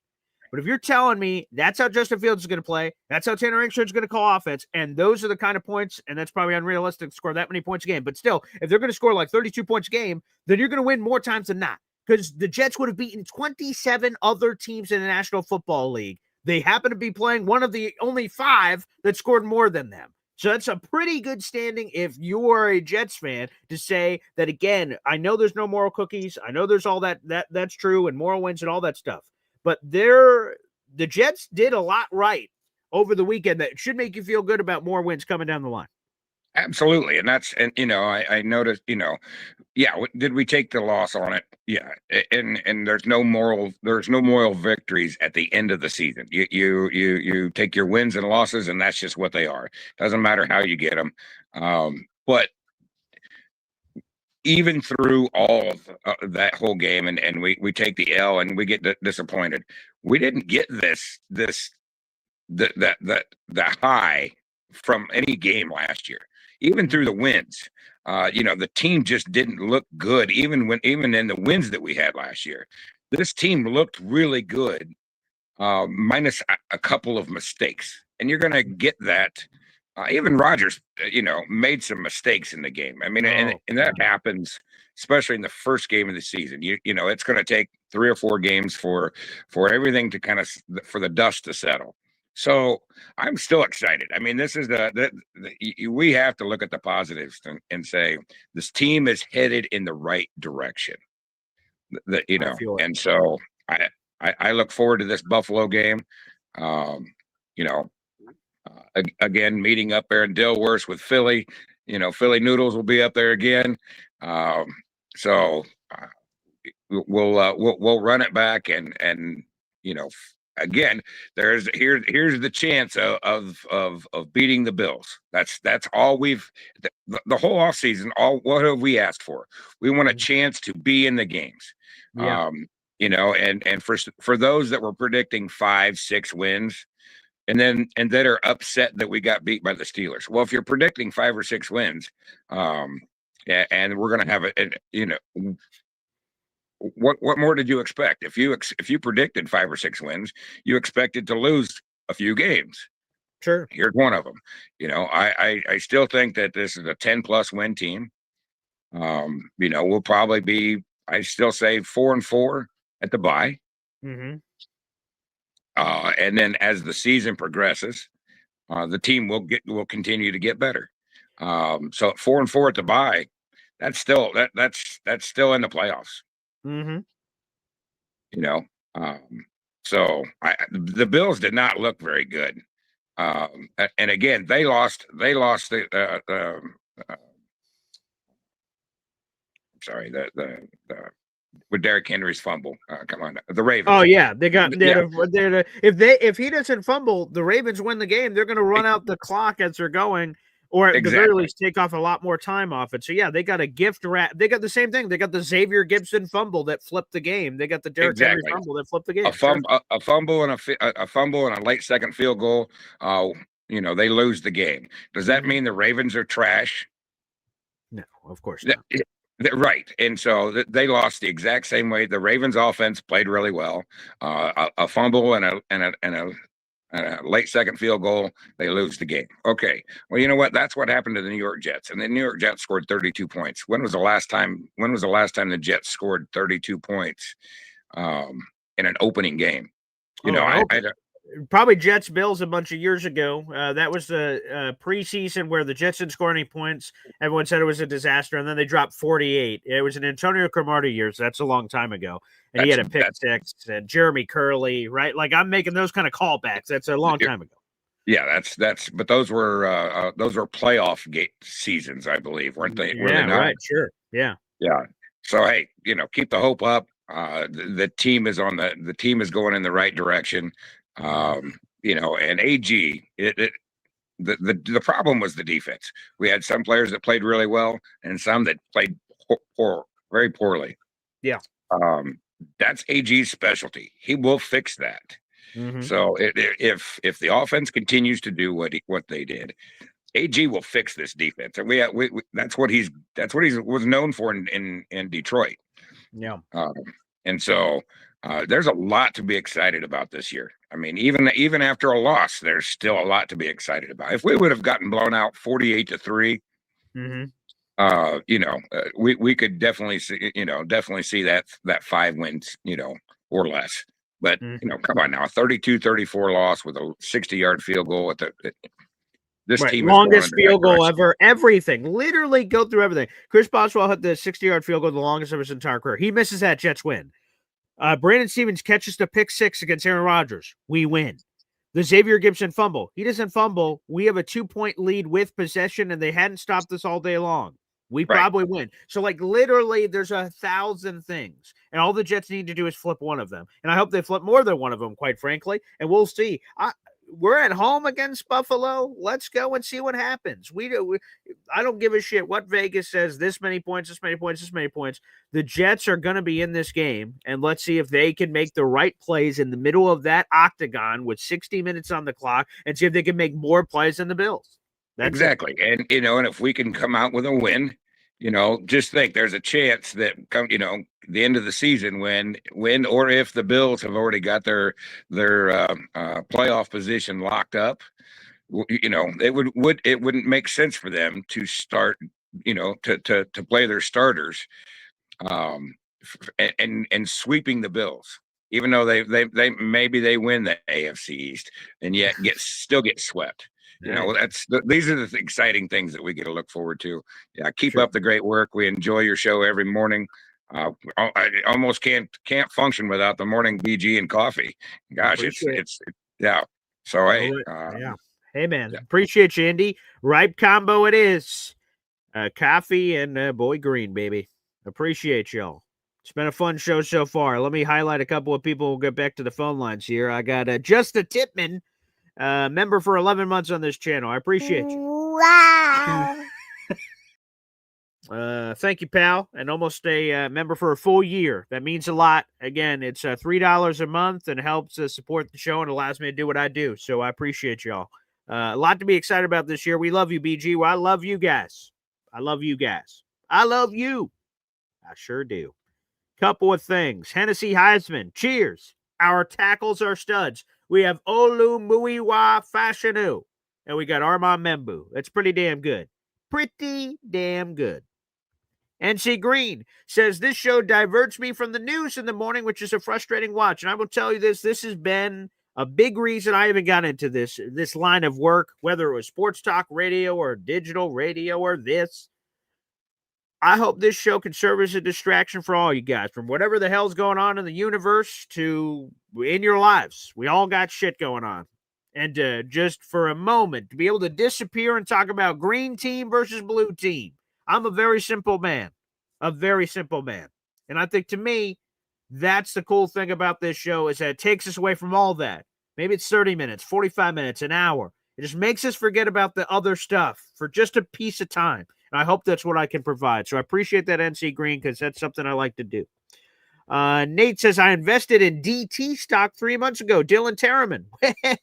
But if you're telling me that's how Justin Fields is going to play, that's how Tanner Engstrom is going to call offense, and those are the kind of points, and that's probably unrealistic to score that many points a game. But still, if they're going to score like 32 points a game, then you're going to win more times than not, because the Jets would have beaten 27 other teams in the National Football League. They happen to be playing one of the only 5 that scored more than them. So that's a pretty good standing if you are a Jets fan to say that. Again, I know there's no moral cookies. I know there's all that's true, and moral wins and all that stuff. But the Jets did a lot right over the weekend that should make you feel good about more wins coming down the line. Absolutely. And I noticed, did we take the loss on it? Yeah. And there's no moral victories at the end of the season. You take your wins and losses, and that's just what they are. Doesn't matter how you get them. But even through all of that whole game, and we take the L and we get disappointed, we didn't get the high from any game last year. Even through the wins, the team just didn't look good. Even in the wins that we had last year, this team looked really good, minus a couple of mistakes. And you're going to get that. Even Rodgers, made some mistakes in the game. I mean, and that happens, especially in the first game of the season. It's going to take 3 or 4 games for everything to for the dust to settle. So I'm still excited. I mean, this is we have to look at the positives and say this team is headed in the right direction. And so I look forward to this Buffalo game. Again, meeting up there in Dilworth with Philly. Philly Noodles will be up there again. So we'll run it back and again, here's the chance of beating the Bills. That's all the whole offseason. What have we asked for? We want a chance to be in the games. Yeah. And for those that were predicting 5-6 wins, and that are upset that we got beat by the Steelers. Well, if you're predicting 5 or 6 wins, and we're going to have what more did you expect? If you predicted 5 or 6 wins, you expected to lose a few games. Sure. Here's one of them. I still think that this is a 10+ win team. We'll probably be, I still say 4-4 at the bye. Mm-hmm. And then as the season progresses, the team will continue to get better. So at 4-4 at the bye, that's still in the playoffs. Mm-hmm. So the Bills did not look very good. And again, they lost with Derrick Henry's fumble. Come on, the Ravens. Oh yeah, they got if he doesn't fumble, the Ravens win the game. They're going to run out the clock as they're going, or at the very least take off a lot more time off it. So yeah, they got a gift wrap. They got the same thing. They got the Xavier Gibson fumble that flipped the game. They got the Derrick Henry fumble that flipped the game. A fumble and a late second field goal. They lose the game. Does that mean the Ravens are trash? No, of course not. Right. And so they lost the exact same way. The Ravens offense played really well. A fumble and a late second field goal, they lose the game. Okay. Well, you know what? That's what happened to the New York Jets. And the New York Jets scored 32 points. When was the last time the Jets scored 32 points in an opening game? Probably Jets Bills a bunch of years ago. That was the preseason where the Jets didn't score any points. Everyone said it was a disaster, and then they dropped 48. It was an Antonio Cromartie year, so that's a long time ago. And he had a pick six, and Jeremy Curley, right? Like I'm making those kind of callbacks. That's a long time ago. Yeah, but those were playoff seasons, I believe, weren't they? Were they not? Right. Sure. Yeah. Yeah. So hey, keep the hope up. The team is going in the right direction. And AG, the problem was the defense. We had some players that played really well and some that played very poorly. Yeah. That's AG's specialty. He will fix that. Mm-hmm. So if the offense continues to do what they did, AG will fix this defense. And we that's what he was known for in Detroit. Yeah. And so there's a lot to be excited about this year. I mean, even after a loss, there's still a lot to be excited about. If we would have gotten blown out 48-3, we could definitely see that 5 wins, or less. But come on now, a 32-34 loss with a 60-yard field goal at this team, longest field goal ever, everything, literally go through everything. Chris Boswell had the 60-yard field goal, the longest of his entire career. He misses that, Jets win. Brandon Stevens catches the pick 6 against Aaron Rodgers. We win. The Xavier Gibson fumble. He doesn't fumble. We have a 2-point lead with possession, and they hadn't stopped us all day long. We probably win. So, literally, there's 1,000 things, and all the Jets need to do is flip one of them. And I hope they flip more than one of them, quite frankly, and we'll see. We're at home against Buffalo. Let's go and see what happens. I don't give a shit what Vegas says. This many points, this many points, this many points. The Jets are going to be in this game, and let's see if they can make the right plays in the middle of that octagon with 60 minutes on the clock, and see if they can make more plays than the Bills. That's exactly. And if we can come out with a win, just think there's a chance that the end of the season when or if the Bills have already got their playoff position locked up, it wouldn't make sense for them to start to play their starters and sweeping the Bills, even though they maybe they win the AFC East and yet still get swept. These are the exciting things that we get to look forward to. Yeah, keep up the great work. We enjoy your show every morning. I almost can't function without the morning BG and coffee. Gosh, it's yeah. So Hey, man. Yeah. Appreciate you, Indy. Ripe combo it is. Coffee and Boy Green, baby. Appreciate y'all. It's been a fun show so far. Let me highlight a couple of people. We'll get back to the phone lines here. I got Just a Tipman, member for 11 months on this channel. I appreciate you. Wow. Thank you, pal. And almost a member for a full year. That means a lot. Again, it's $3 a month and helps support the show and allows me to do what I do. So I appreciate y'all. A lot to be excited about this year. We love you, BG. Well, I love you guys. I love you guys. I love you. I sure do. Couple of things. Hennessy Heisman. Cheers. Our tackles are studs. We have Olu Muiwa Fashanu. And we got Armand Membu. That's pretty damn good. Pretty damn good. NC Green says, this show diverts me from the news in the morning, which is a frustrating watch. And I will tell you this has been a big reason I even got into this line of work, whether it was sports talk radio or digital radio or this. I hope this show can serve as a distraction for all you guys, from whatever the hell's going on in the universe to in your lives. We all got shit going on. And just for a moment, to be able to disappear and talk about green team versus blue team. I'm a very simple man. A very simple man. And I think, to me, that's the cool thing about this show, is that it takes us away from all that. Maybe it's 30 minutes, 45 minutes, an hour. It just makes us forget about the other stuff for just a piece of time. And I hope that's what I can provide. So I appreciate that, NC Green, because that's something I like to do. Nate says, I invested in DT stock 3 months ago. Dylan Terraman.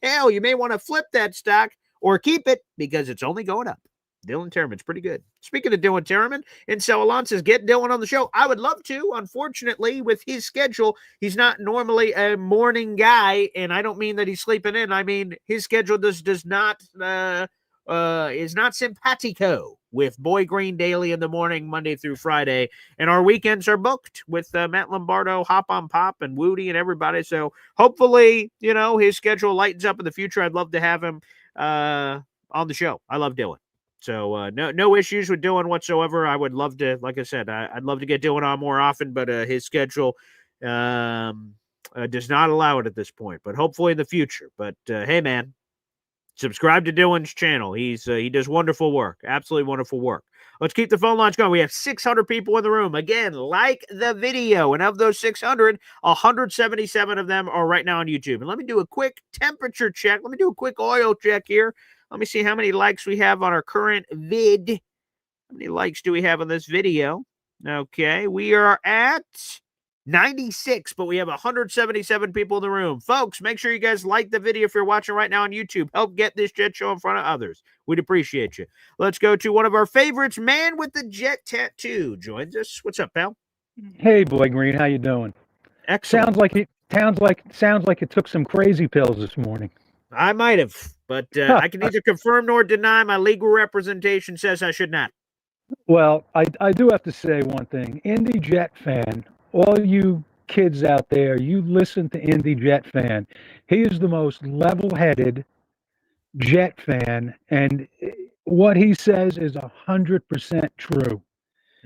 Hell, you may want to flip that stock or keep it because it's only going up. Dylan Terraman's pretty good. Speaking of Dylan Terraman, Incel Alon says, get Dylan on the show. I would love to. Unfortunately, with his schedule, he's not normally a morning guy, and I don't mean that he's sleeping in. I mean, his schedule does not is not simpatico with Boy Green daily in the morning, Monday through Friday, and our weekends are booked with Matt Lombardo, Hop on Pop, and Woody and everybody. So hopefully, his schedule lightens up in the future. I'd love to have him on the show. I love Dylan. So no issues with Dylan whatsoever. I would love to, like I said, I'd love to get Dylan on more often, but his schedule does not allow it at this point. But hopefully in the future. But hey, man, subscribe to Dylan's channel. He does wonderful work, absolutely wonderful work. Let's keep the phone lines going. We have 600 people in the room. Again, like the video, and of those 600, 177 of them are right now on YouTube. And let me do a quick temperature check. Let me do a quick oil check here. Let me see how many likes we have on our current vid. How many likes do we have on this video? Okay, we are at 96, but we have 177 people in the room. Folks, make sure you guys like the video if you're watching right now on YouTube. Help get this Jet show in front of others. We'd appreciate you. Let's go to one of our favorites, Man with the Jet Tattoo. Joins us. What's up, pal? Hey, Boy Green, how you doing? Excellent. Sounds like it took some crazy pills this morning. I might have, but I can neither confirm nor deny. My legal representation says I should not. Well, I do have to say one thing. Indy Jet fan, all you kids out there, you listen to Indy Jet fan. He is the most level-headed Jet fan, and what he says is 100% true.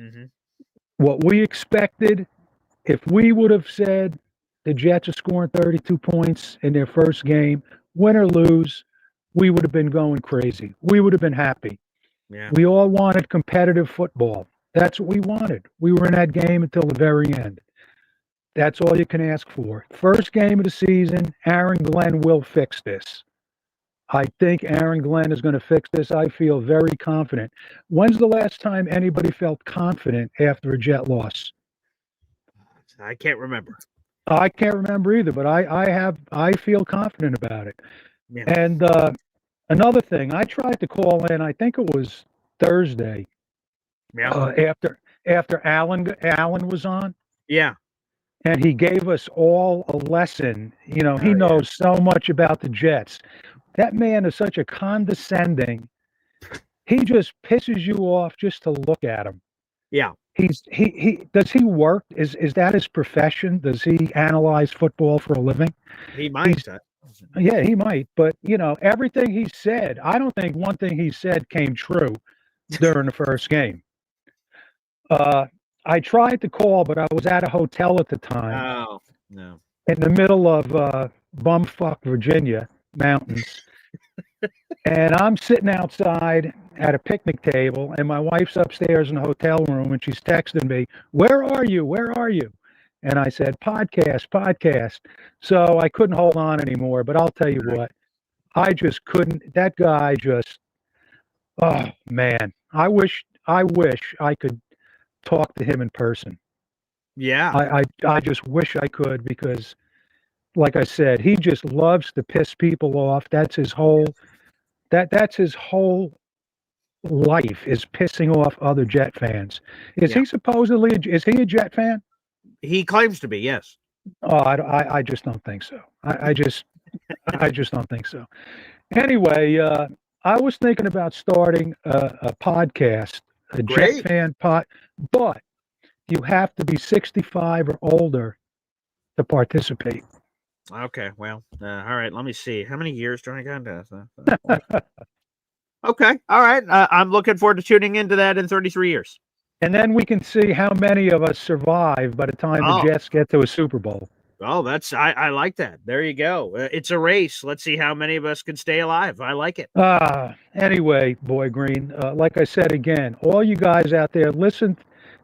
Mm-hmm. What we expected, if we would have said the Jets are scoring 32 points in their first game, win or lose, we would have been going crazy. We would have been happy. Yeah. We all wanted competitive football. That's what we wanted. We were in that game until the very end. That's all you can ask for. First game of the season, Aaron Glenn will fix this. I think Aaron Glenn is going to fix this. I feel very confident. When's the last time anybody felt confident after a Jet loss? I can't remember. I can't remember either, but I feel confident about it. Yeah. And another thing, I tried to call in, I think it was Thursday, after Alan was on. Yeah. And he gave us all a lesson. He knows so much about the Jets. That man is such a condescending. He just pisses you off just to look at him. Yeah. He does he work? Is that his profession? Does he analyze football for a living? He might. Yeah, he might. But everything he said, I don't think one thing he said came true during the first game. I tried to call, but I was at a hotel at the time. Oh, no. In the middle of bumfuck Virginia mountains. And I'm sitting outside at a picnic table, and my wife's upstairs in the hotel room, and she's texting me, "Where are you? Where are you?" And I said, "Podcast, podcast." So I couldn't hold on anymore. But I'll tell you what, I just couldn't. That guy just, oh man, I wish I could talk to him in person. Yeah. I just wish I could because, like I said, he just loves to piss people off. That's his whole life is pissing off other Jet fans. Is Yeah. he supposedly? Is he a Jet fan? He claims to be, yes. Oh, I just don't think so. I just don't think so. Anyway, I was thinking about starting a podcast, a Great. Jet fan but you have to be 65 or older to participate. Okay, well, all right. Let me see. How many years do I got? Okay, all right. I'm looking forward to tuning into that in 33 years. And then we can see how many of us survive by the time Oh. the Jets get to a Super Bowl. Oh, I like that. There you go. It's a race. Let's see how many of us can stay alive. I like it. Anyway, Boy Green, like I said again, all you guys out there, listen,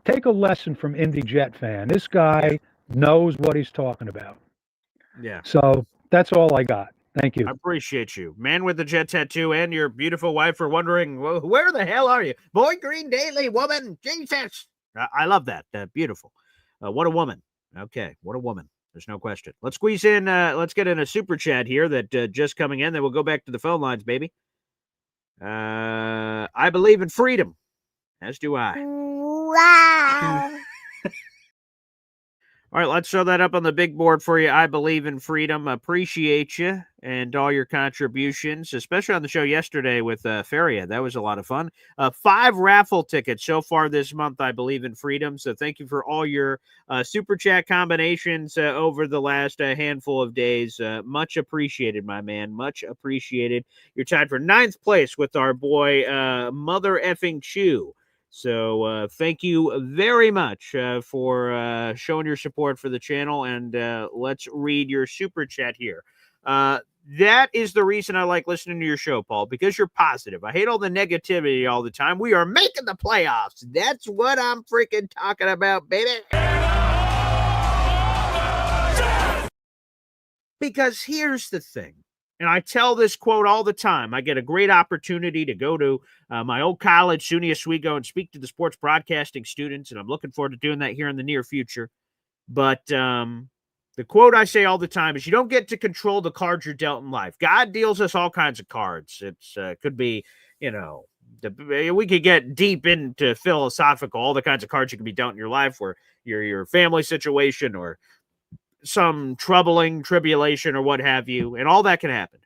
take a lesson from Indy Jet fan. This guy knows what he's talking about. Yeah. So that's all I got. Thank you. I appreciate you. Man with the Jet tattoo and your beautiful wife are wondering, well, where the hell are you? Boy Green Daily, woman, Jesus. I love that. Beautiful. What a woman. Okay, what a woman. There's no question. Let's squeeze in, let's get in a super chat here that just coming in. Then we'll go back to the phone lines, baby. I believe in freedom, as do I. Wow. All right, let's show that up on the big board for you. I believe in freedom. Appreciate you and all your contributions, especially on the show yesterday with Faria. That was a lot of fun. 5 raffle tickets so far this month, I believe in freedom. So thank you for all your super chat combinations over the last handful of days. Much appreciated, my man. Much appreciated. You're tied for 9th place with our boy, Mother Effing Chew. So thank you very much for showing your support for the channel, and let's read your super chat here. That is the reason I like listening to your show, Paul, because you're positive. I hate all the negativity all the time. We are making the playoffs. That's what I'm freaking talking about, baby. Because here's the thing. And I tell this quote all the time. I get a great opportunity to go to my old college, SUNY Oswego, and speak to the sports broadcasting students, and I'm looking forward to doing that here in the near future. But the quote I say all the time is you don't get to control the cards you're dealt in life. God deals us all kinds of cards. It's could be, we could get deep into philosophical, all the kinds of cards you can be dealt in your life, where your family situation or some troubling tribulation or what have you, and all that can happen.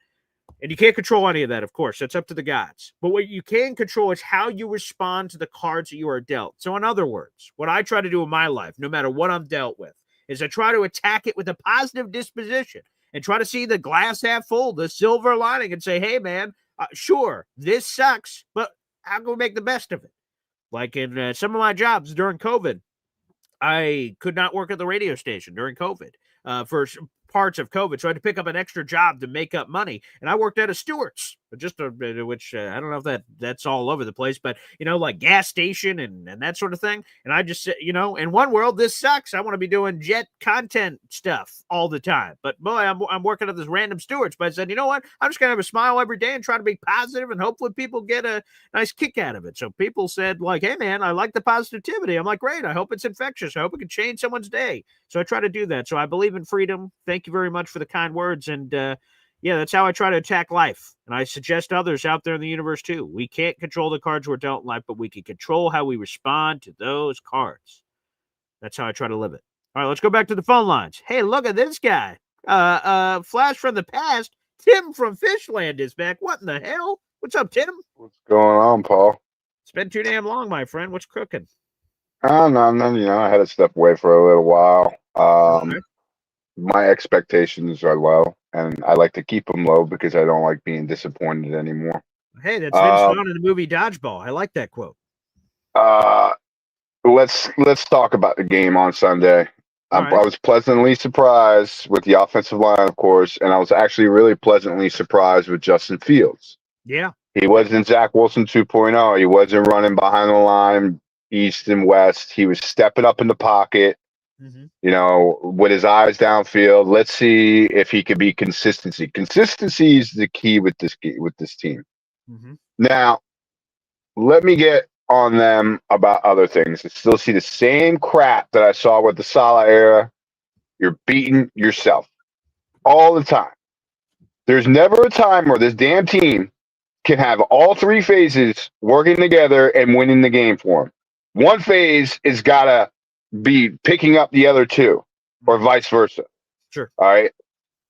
And you can't control any of that, of course. That's up to the gods. But what you can control is how you respond to the cards that you are dealt. So in other words, what I try to do in my life, no matter what I'm dealt with, is I try to attack it with a positive disposition and try to see the glass half full, the silver lining, and say, hey, man, sure, this sucks, but I'm going to make the best of it. Like in some of my jobs during COVID, I could not work at the radio station during COVID for parts of COVID. So I had to pick up an extra job to make up money. And I worked at a Stewart's, which I don't know if that's all over the place, but, like gas station and that sort of thing. And I just said, in one world, this sucks. I want to be doing Jet content stuff all the time. But boy, I'm working at this random Stewart's. But I said, you know what? I'm just going to have a smile every day and try to be positive, and hopefully people get a nice kick out of it. So people said, like, hey, man, I like the positivity. I'm like, great. I hope it's infectious. I hope it can change someone's day. So I try to do that. So I believe in freedom. Thank you very much for the kind words. And yeah, that's how I try to attack life. And I suggest others out there in the universe too. We can't control the cards we're dealt in life, but we can control how we respond to those cards. That's how I try to live it. All right, let's go back to the phone lines. Hey, look at this guy. Flash from the past. Tim from Fishland is back. What in the hell? What's up, Tim? What's going on, Paul? It's been too damn long, my friend. What's cooking? No, I had to step away for a little while. Okay. My expectations are low, and I like to keep them low because I don't like being disappointed anymore. Hey, that's Vince Vaughn in the movie Dodgeball. I like that quote. Let's talk about the game on Sunday. All I right. was pleasantly surprised with the offensive line, of course, and I was actually really pleasantly surprised with Justin Fields. Yeah. He wasn't Zach Wilson 2.0. He wasn't running behind the line, east and west. He was stepping up in the pocket, Mm-hmm. with his eyes downfield. Let's see if he could be consistency. Consistency is the key with this team. Mm-hmm. Now, let me get on them about other things. I still see the same crap that I saw with the Salah era. You're beating yourself all the time. There's never a time where this damn team can have all three phases working together and winning the game for them. One phase is got to be picking up the other two, or vice versa. Sure. All right.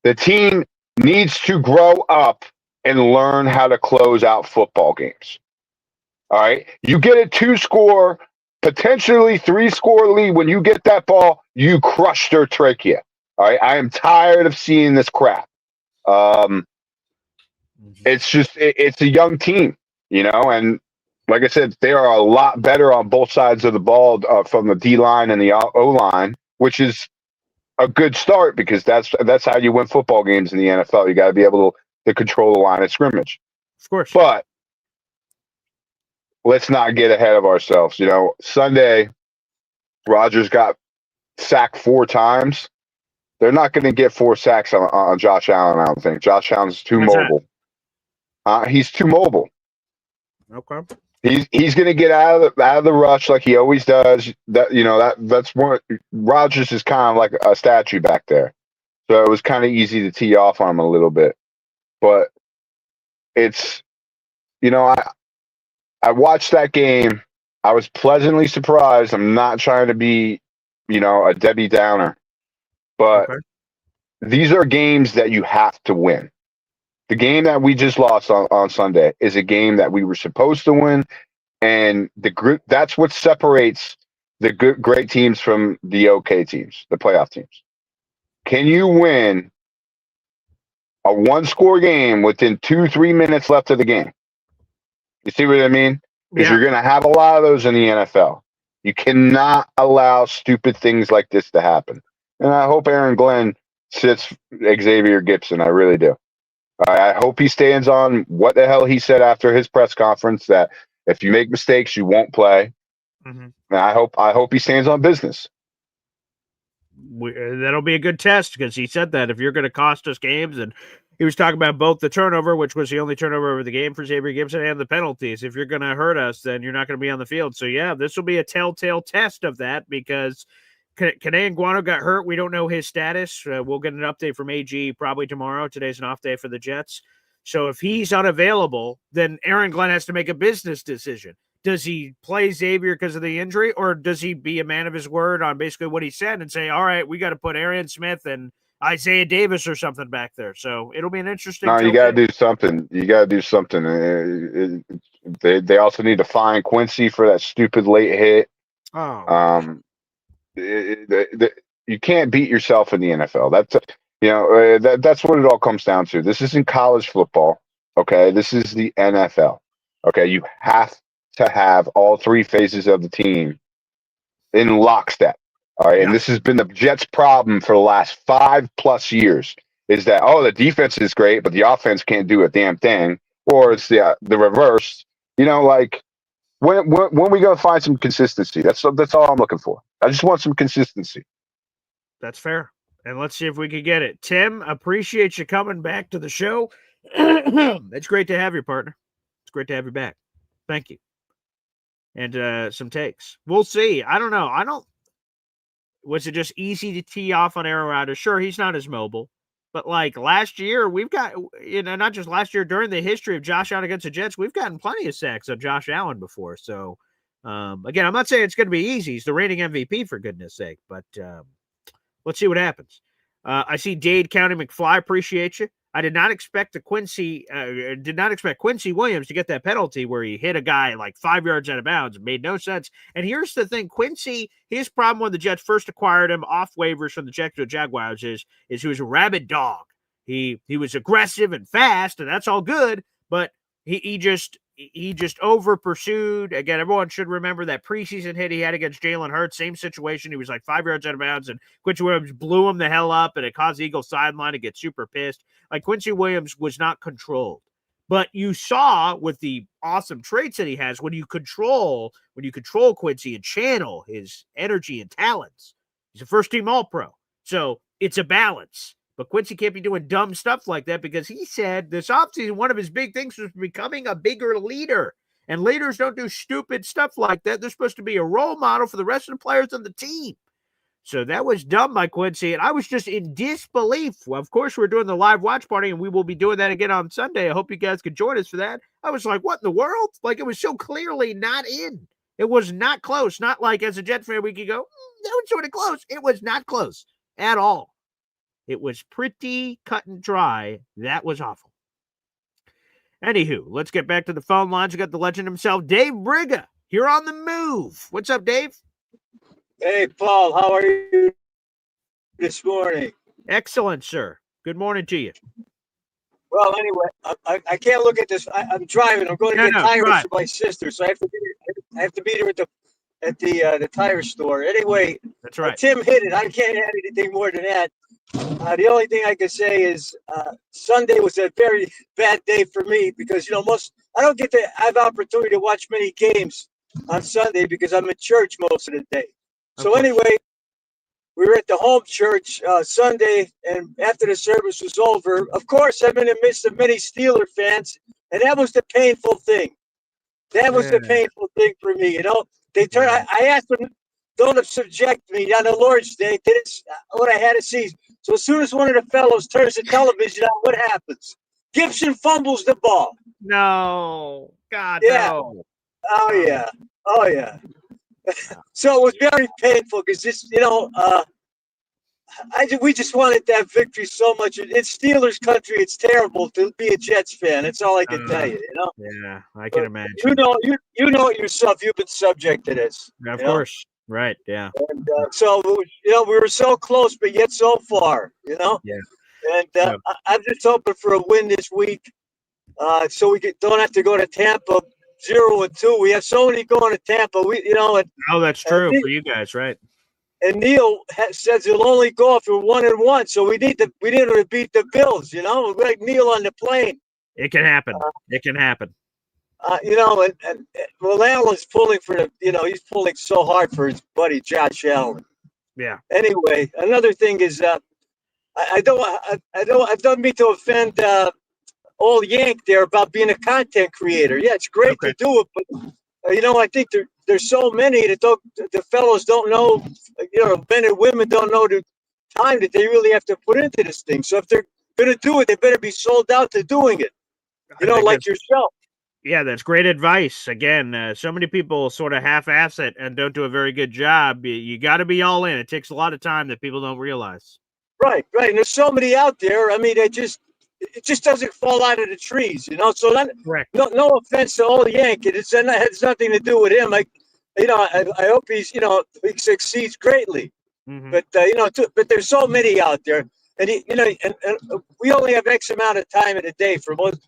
The team needs to grow up and learn how to close out football games. All right. You get a 2-score, potentially 3-score lead. When you get that ball, you crush their trachea. All right. I am tired of seeing this crap. It's just, it's a young team, and like I said, they are a lot better on both sides of the ball from the D line and the O line, which is a good start because that's how you win football games in the NFL. You got to be able to control the line of scrimmage. Of course. But let's not get ahead of ourselves. Sunday, Rodgers got sacked 4 times. They're not going to get 4 sacks on Josh Allen, I don't think. Josh Allen's too mobile. He's too mobile. Okay. He's going to get out of the rush like he always does. That's one. Rodgers is kind of like a statue back there, so it was kind of easy to tee off on him a little bit. But it's, I watched that game. I was pleasantly surprised. I'm not trying to be, a Debbie Downer, but these are games that you have to win. The game that we just lost on Sunday is a game that we were supposed to win, and that's what separates the great teams from the okay teams, the playoff teams. Can you win a 1-score game within 2-3 minutes left of the game? You see what I mean? Because you're going to have a lot of those in the NFL. You cannot allow stupid things like this to happen. And I hope Aaron Glenn sits Xavier Gibson. I really do. I hope he stands on what the hell he said after his press conference, that if you make mistakes, you won't play. Mm-hmm. And I hope he stands on business. That'll be a good test because he said that if you're going to cost us games, and he was talking about both the turnover, which was the only turnover over the game for Xavier Gibson, and the penalties. If you're going to hurt us, then you're not going to be on the field. So, yeah, this will be a telltale test of that because Kene Guano got hurt. We don't know his status. We'll get an update from AG probably tomorrow. Today's an off day for the Jets. So if he's unavailable, then Aaron Glenn has to make a business decision. Does he play Xavier because of the injury, or does he be a man of his word on basically what he said and say, all right, we got to put Arian Smith and Isaiah Davis or something back there? So it'll be an interesting. No, you got to do something. You got to do something. They also need to fine Quincy for that stupid late hit. Oh. You can't beat yourself in the NFL. That's what it all comes down to. This isn't college football. Okay, this is the NFL. Okay, you have to have all 3 phases of the team in lockstep. All right, and this has been the Jets' problem for the last 5+ years. Is that the defense is great, but the offense can't do a damn thing, or it's the reverse. When we gonna find some consistency? That's all I'm looking for. I just want some consistency. That's fair. And let's see if we can get it. Tim, appreciate you coming back to the show. It's great to have you, partner. It's great to have you back. Thank you. And some takes. We'll see. I don't know. Was it just easy to tee off on Aaron Rodgers? Sure, he's not as mobile. But like last year, we've got, not just last year, during the history of Josh Allen against the Jets, we've gotten plenty of sacks on Josh Allen before. So, again, I'm not saying it's going to be easy. He's the reigning MVP, for goodness sake. But let's see what happens. I see Dade County McFly. Appreciate you. I did not expect Quincy Williams to get that penalty where he hit a guy like 5 yards out of bounds. It made no sense. And here's the thing, Quincy, his problem when the Jets first acquired him off waivers from the Jacksonville Jaguars is he was a rabid dog. He was aggressive and fast, and that's all good, but he just he just over pursued. Again, everyone should remember that preseason hit he had against Jalen Hurts. Same situation. He was like 5 yards out of bounds, and Quincy Williams blew him the hell up, and it caused the Eagles sideline to get super pissed. Like, Quincy Williams was not controlled. But you saw with the awesome traits that he has, when you control Quincy and channel his energy and talents, he's a first-team All-Pro. So it's a balance. But Quincy can't be doing dumb stuff like that, because he said this offseason one of his big things was becoming a bigger leader. And leaders don't do stupid stuff like that. They're supposed to be a role model for the rest of the players on the team. So that was dumb by Quincy, and I was just in disbelief. Well, of course, we're doing the live watch party, and we will be doing that again on Sunday. I hope you guys could join us for that. I was like, what in the world? Like, it was so clearly not in. It was not close. Not like as a Jet fan we could go, that was sort of close. It was not close at all. It was pretty cut and dry. That was awful. Anywho, let's get back to the phone lines. We got the legend himself, Dave Briga, here on the move. What's up, Dave? Hey, Paul, how are you this morning? Excellent, sir. Good morning to you. Well, anyway, I can't look at this. I'm driving. I'm going to get tires for my sister, so I have to meet her at the tire store. Anyway, that's right. Tim hit it. I can't add anything more than that. The only thing I can say is Sunday was a very bad day for me, because I don't get to have opportunity to watch many games on Sunday because I'm in church most of the day. So anyway, we were at the home church Sunday, and after the service was over, of course, I'm in the midst of many Steeler fans, and that was the painful thing. That was the painful thing for me. They turn. I asked them, don't subject me on the Lord's Day to this, what I had to see. So as soon as one of the fellows turns the television on, what happens? Gibson fumbles the ball. No, God, yeah. No. Oh yeah. So it was very painful because we just wanted that victory so much. It's Steelers country. It's terrible to be a Jets fan. That's all I can tell you. Yeah, I can imagine. You know it yourself. You've been subject to this. Of course. Right. Yeah. And so we were so close, but yet so far. Yeah. And I'm just hoping for a win this week, so we don't have to go to Tampa 0-2. We have so many going to Tampa. Oh, that's true for you guys, right? And Neil says he'll only go if we're 1-1. So we need to beat the Bills. Like Neil on the plane. It can happen. It can happen. Well, Allen's pulling for he's pulling so hard for his buddy Josh Allen. Yeah. Anyway, another thing is I don't mean to offend old Yank there about being a content creator. Yeah, it's great to do it, but I think there's so many that the fellows don't know. Men and women don't know the time that they really have to put into this thing. So if they're going to do it, they better be sold out to doing it. Like yourself. Yeah, that's great advice. Again, so many people sort of half-ass it and don't do a very good job. You got to be all in. It takes a lot of time that people don't realize. Right. And there's so many out there. I mean, it just doesn't fall out of the trees, So no offense to old Yank. It has nothing to do with him. I hope he succeeds greatly. Mm-hmm. But there's so many out there, and we only have X amount of time in a day for most.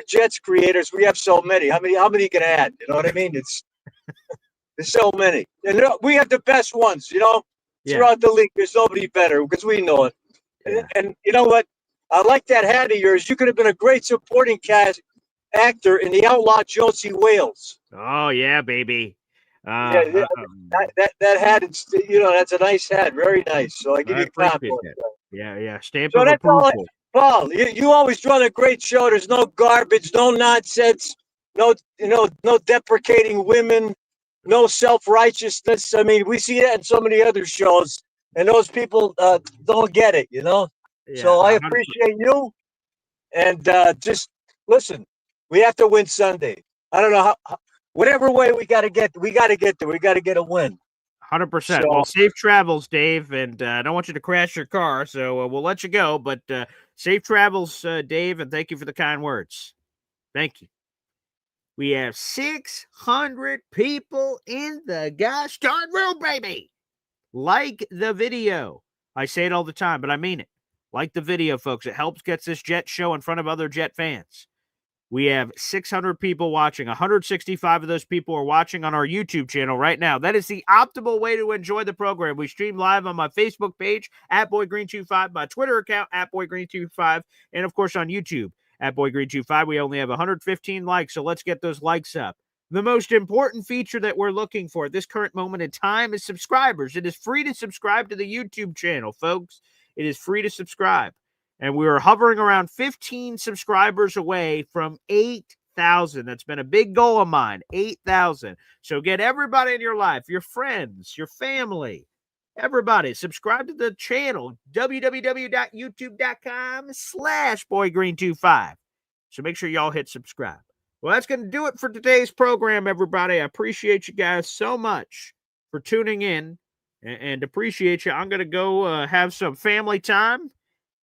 Jets creators, we have so many. How many can add? You know what I mean? There's so many, and we have the best ones. Throughout the league, there's nobody better because we know it. Yeah. And you know what? I like that hat of yours. You could have been a great supporting cast actor in The Outlaw Josie Wales. Oh yeah, baby. That hat, that's a nice hat. Very nice. So I give you a compliment. Yeah. Stamp of approval. Paul, you always run a great show. There's no garbage, no nonsense, no deprecating women, no self-righteousness. I mean, we see that in so many other shows, and those people don't get it, Yeah, so I appreciate you, and just listen. We have to win Sunday. I don't know how. Whatever way we got to get there. We got to get a win. 100%. Well, safe travels, Dave, and I don't want you to crash your car, so we'll let you go. But safe travels, Dave, and thank you for the kind words. Thank you. We have 600 people in the gosh darn room, baby. Like the video. I say it all the time, but I mean it. Like the video, folks. It helps get this Jet show in front of other Jet fans. We have 600 people watching. 165 of those people are watching on our YouTube channel right now. That is the optimal way to enjoy the program. We stream live on my Facebook page, @BoyGreen25, my Twitter account, @BoyGreen25, and, of course, on YouTube, @BoyGreen25. We only have 115 likes, so let's get those likes up. The most important feature that we're looking for at this current moment in time is subscribers. It is free to subscribe to the YouTube channel, folks. It is free to subscribe. And we are hovering around 15 subscribers away from 8,000. That's been a big goal of mine, 8,000. So get everybody in your life, your friends, your family, everybody, subscribe to the channel, www.youtube.com/boygreen25. So make sure y'all hit subscribe. Well, that's going to do it for today's program, everybody. I appreciate you guys so much for tuning in and appreciate you. I'm going to go have some family time.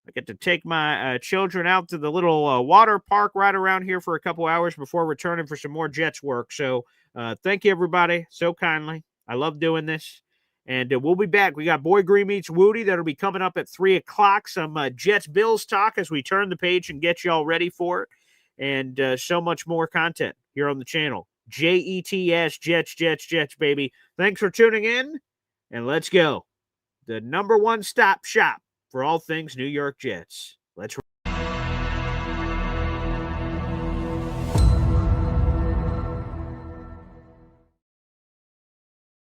I get to take my children out to the little water park right around here for a couple hours before returning for some more Jets work. So thank you, everybody, so kindly. I love doing this. And we'll be back. We got Boy Green Meets Woody. That'll be coming up at 3 o'clock. Some Jets-Bills talk as we turn the page and get you all ready for it. And so much more content here on the channel. JETS, Jets, Jets, Jets, baby. Thanks for tuning in, and let's go. The #1 stop shop for all things New York Jets. Let's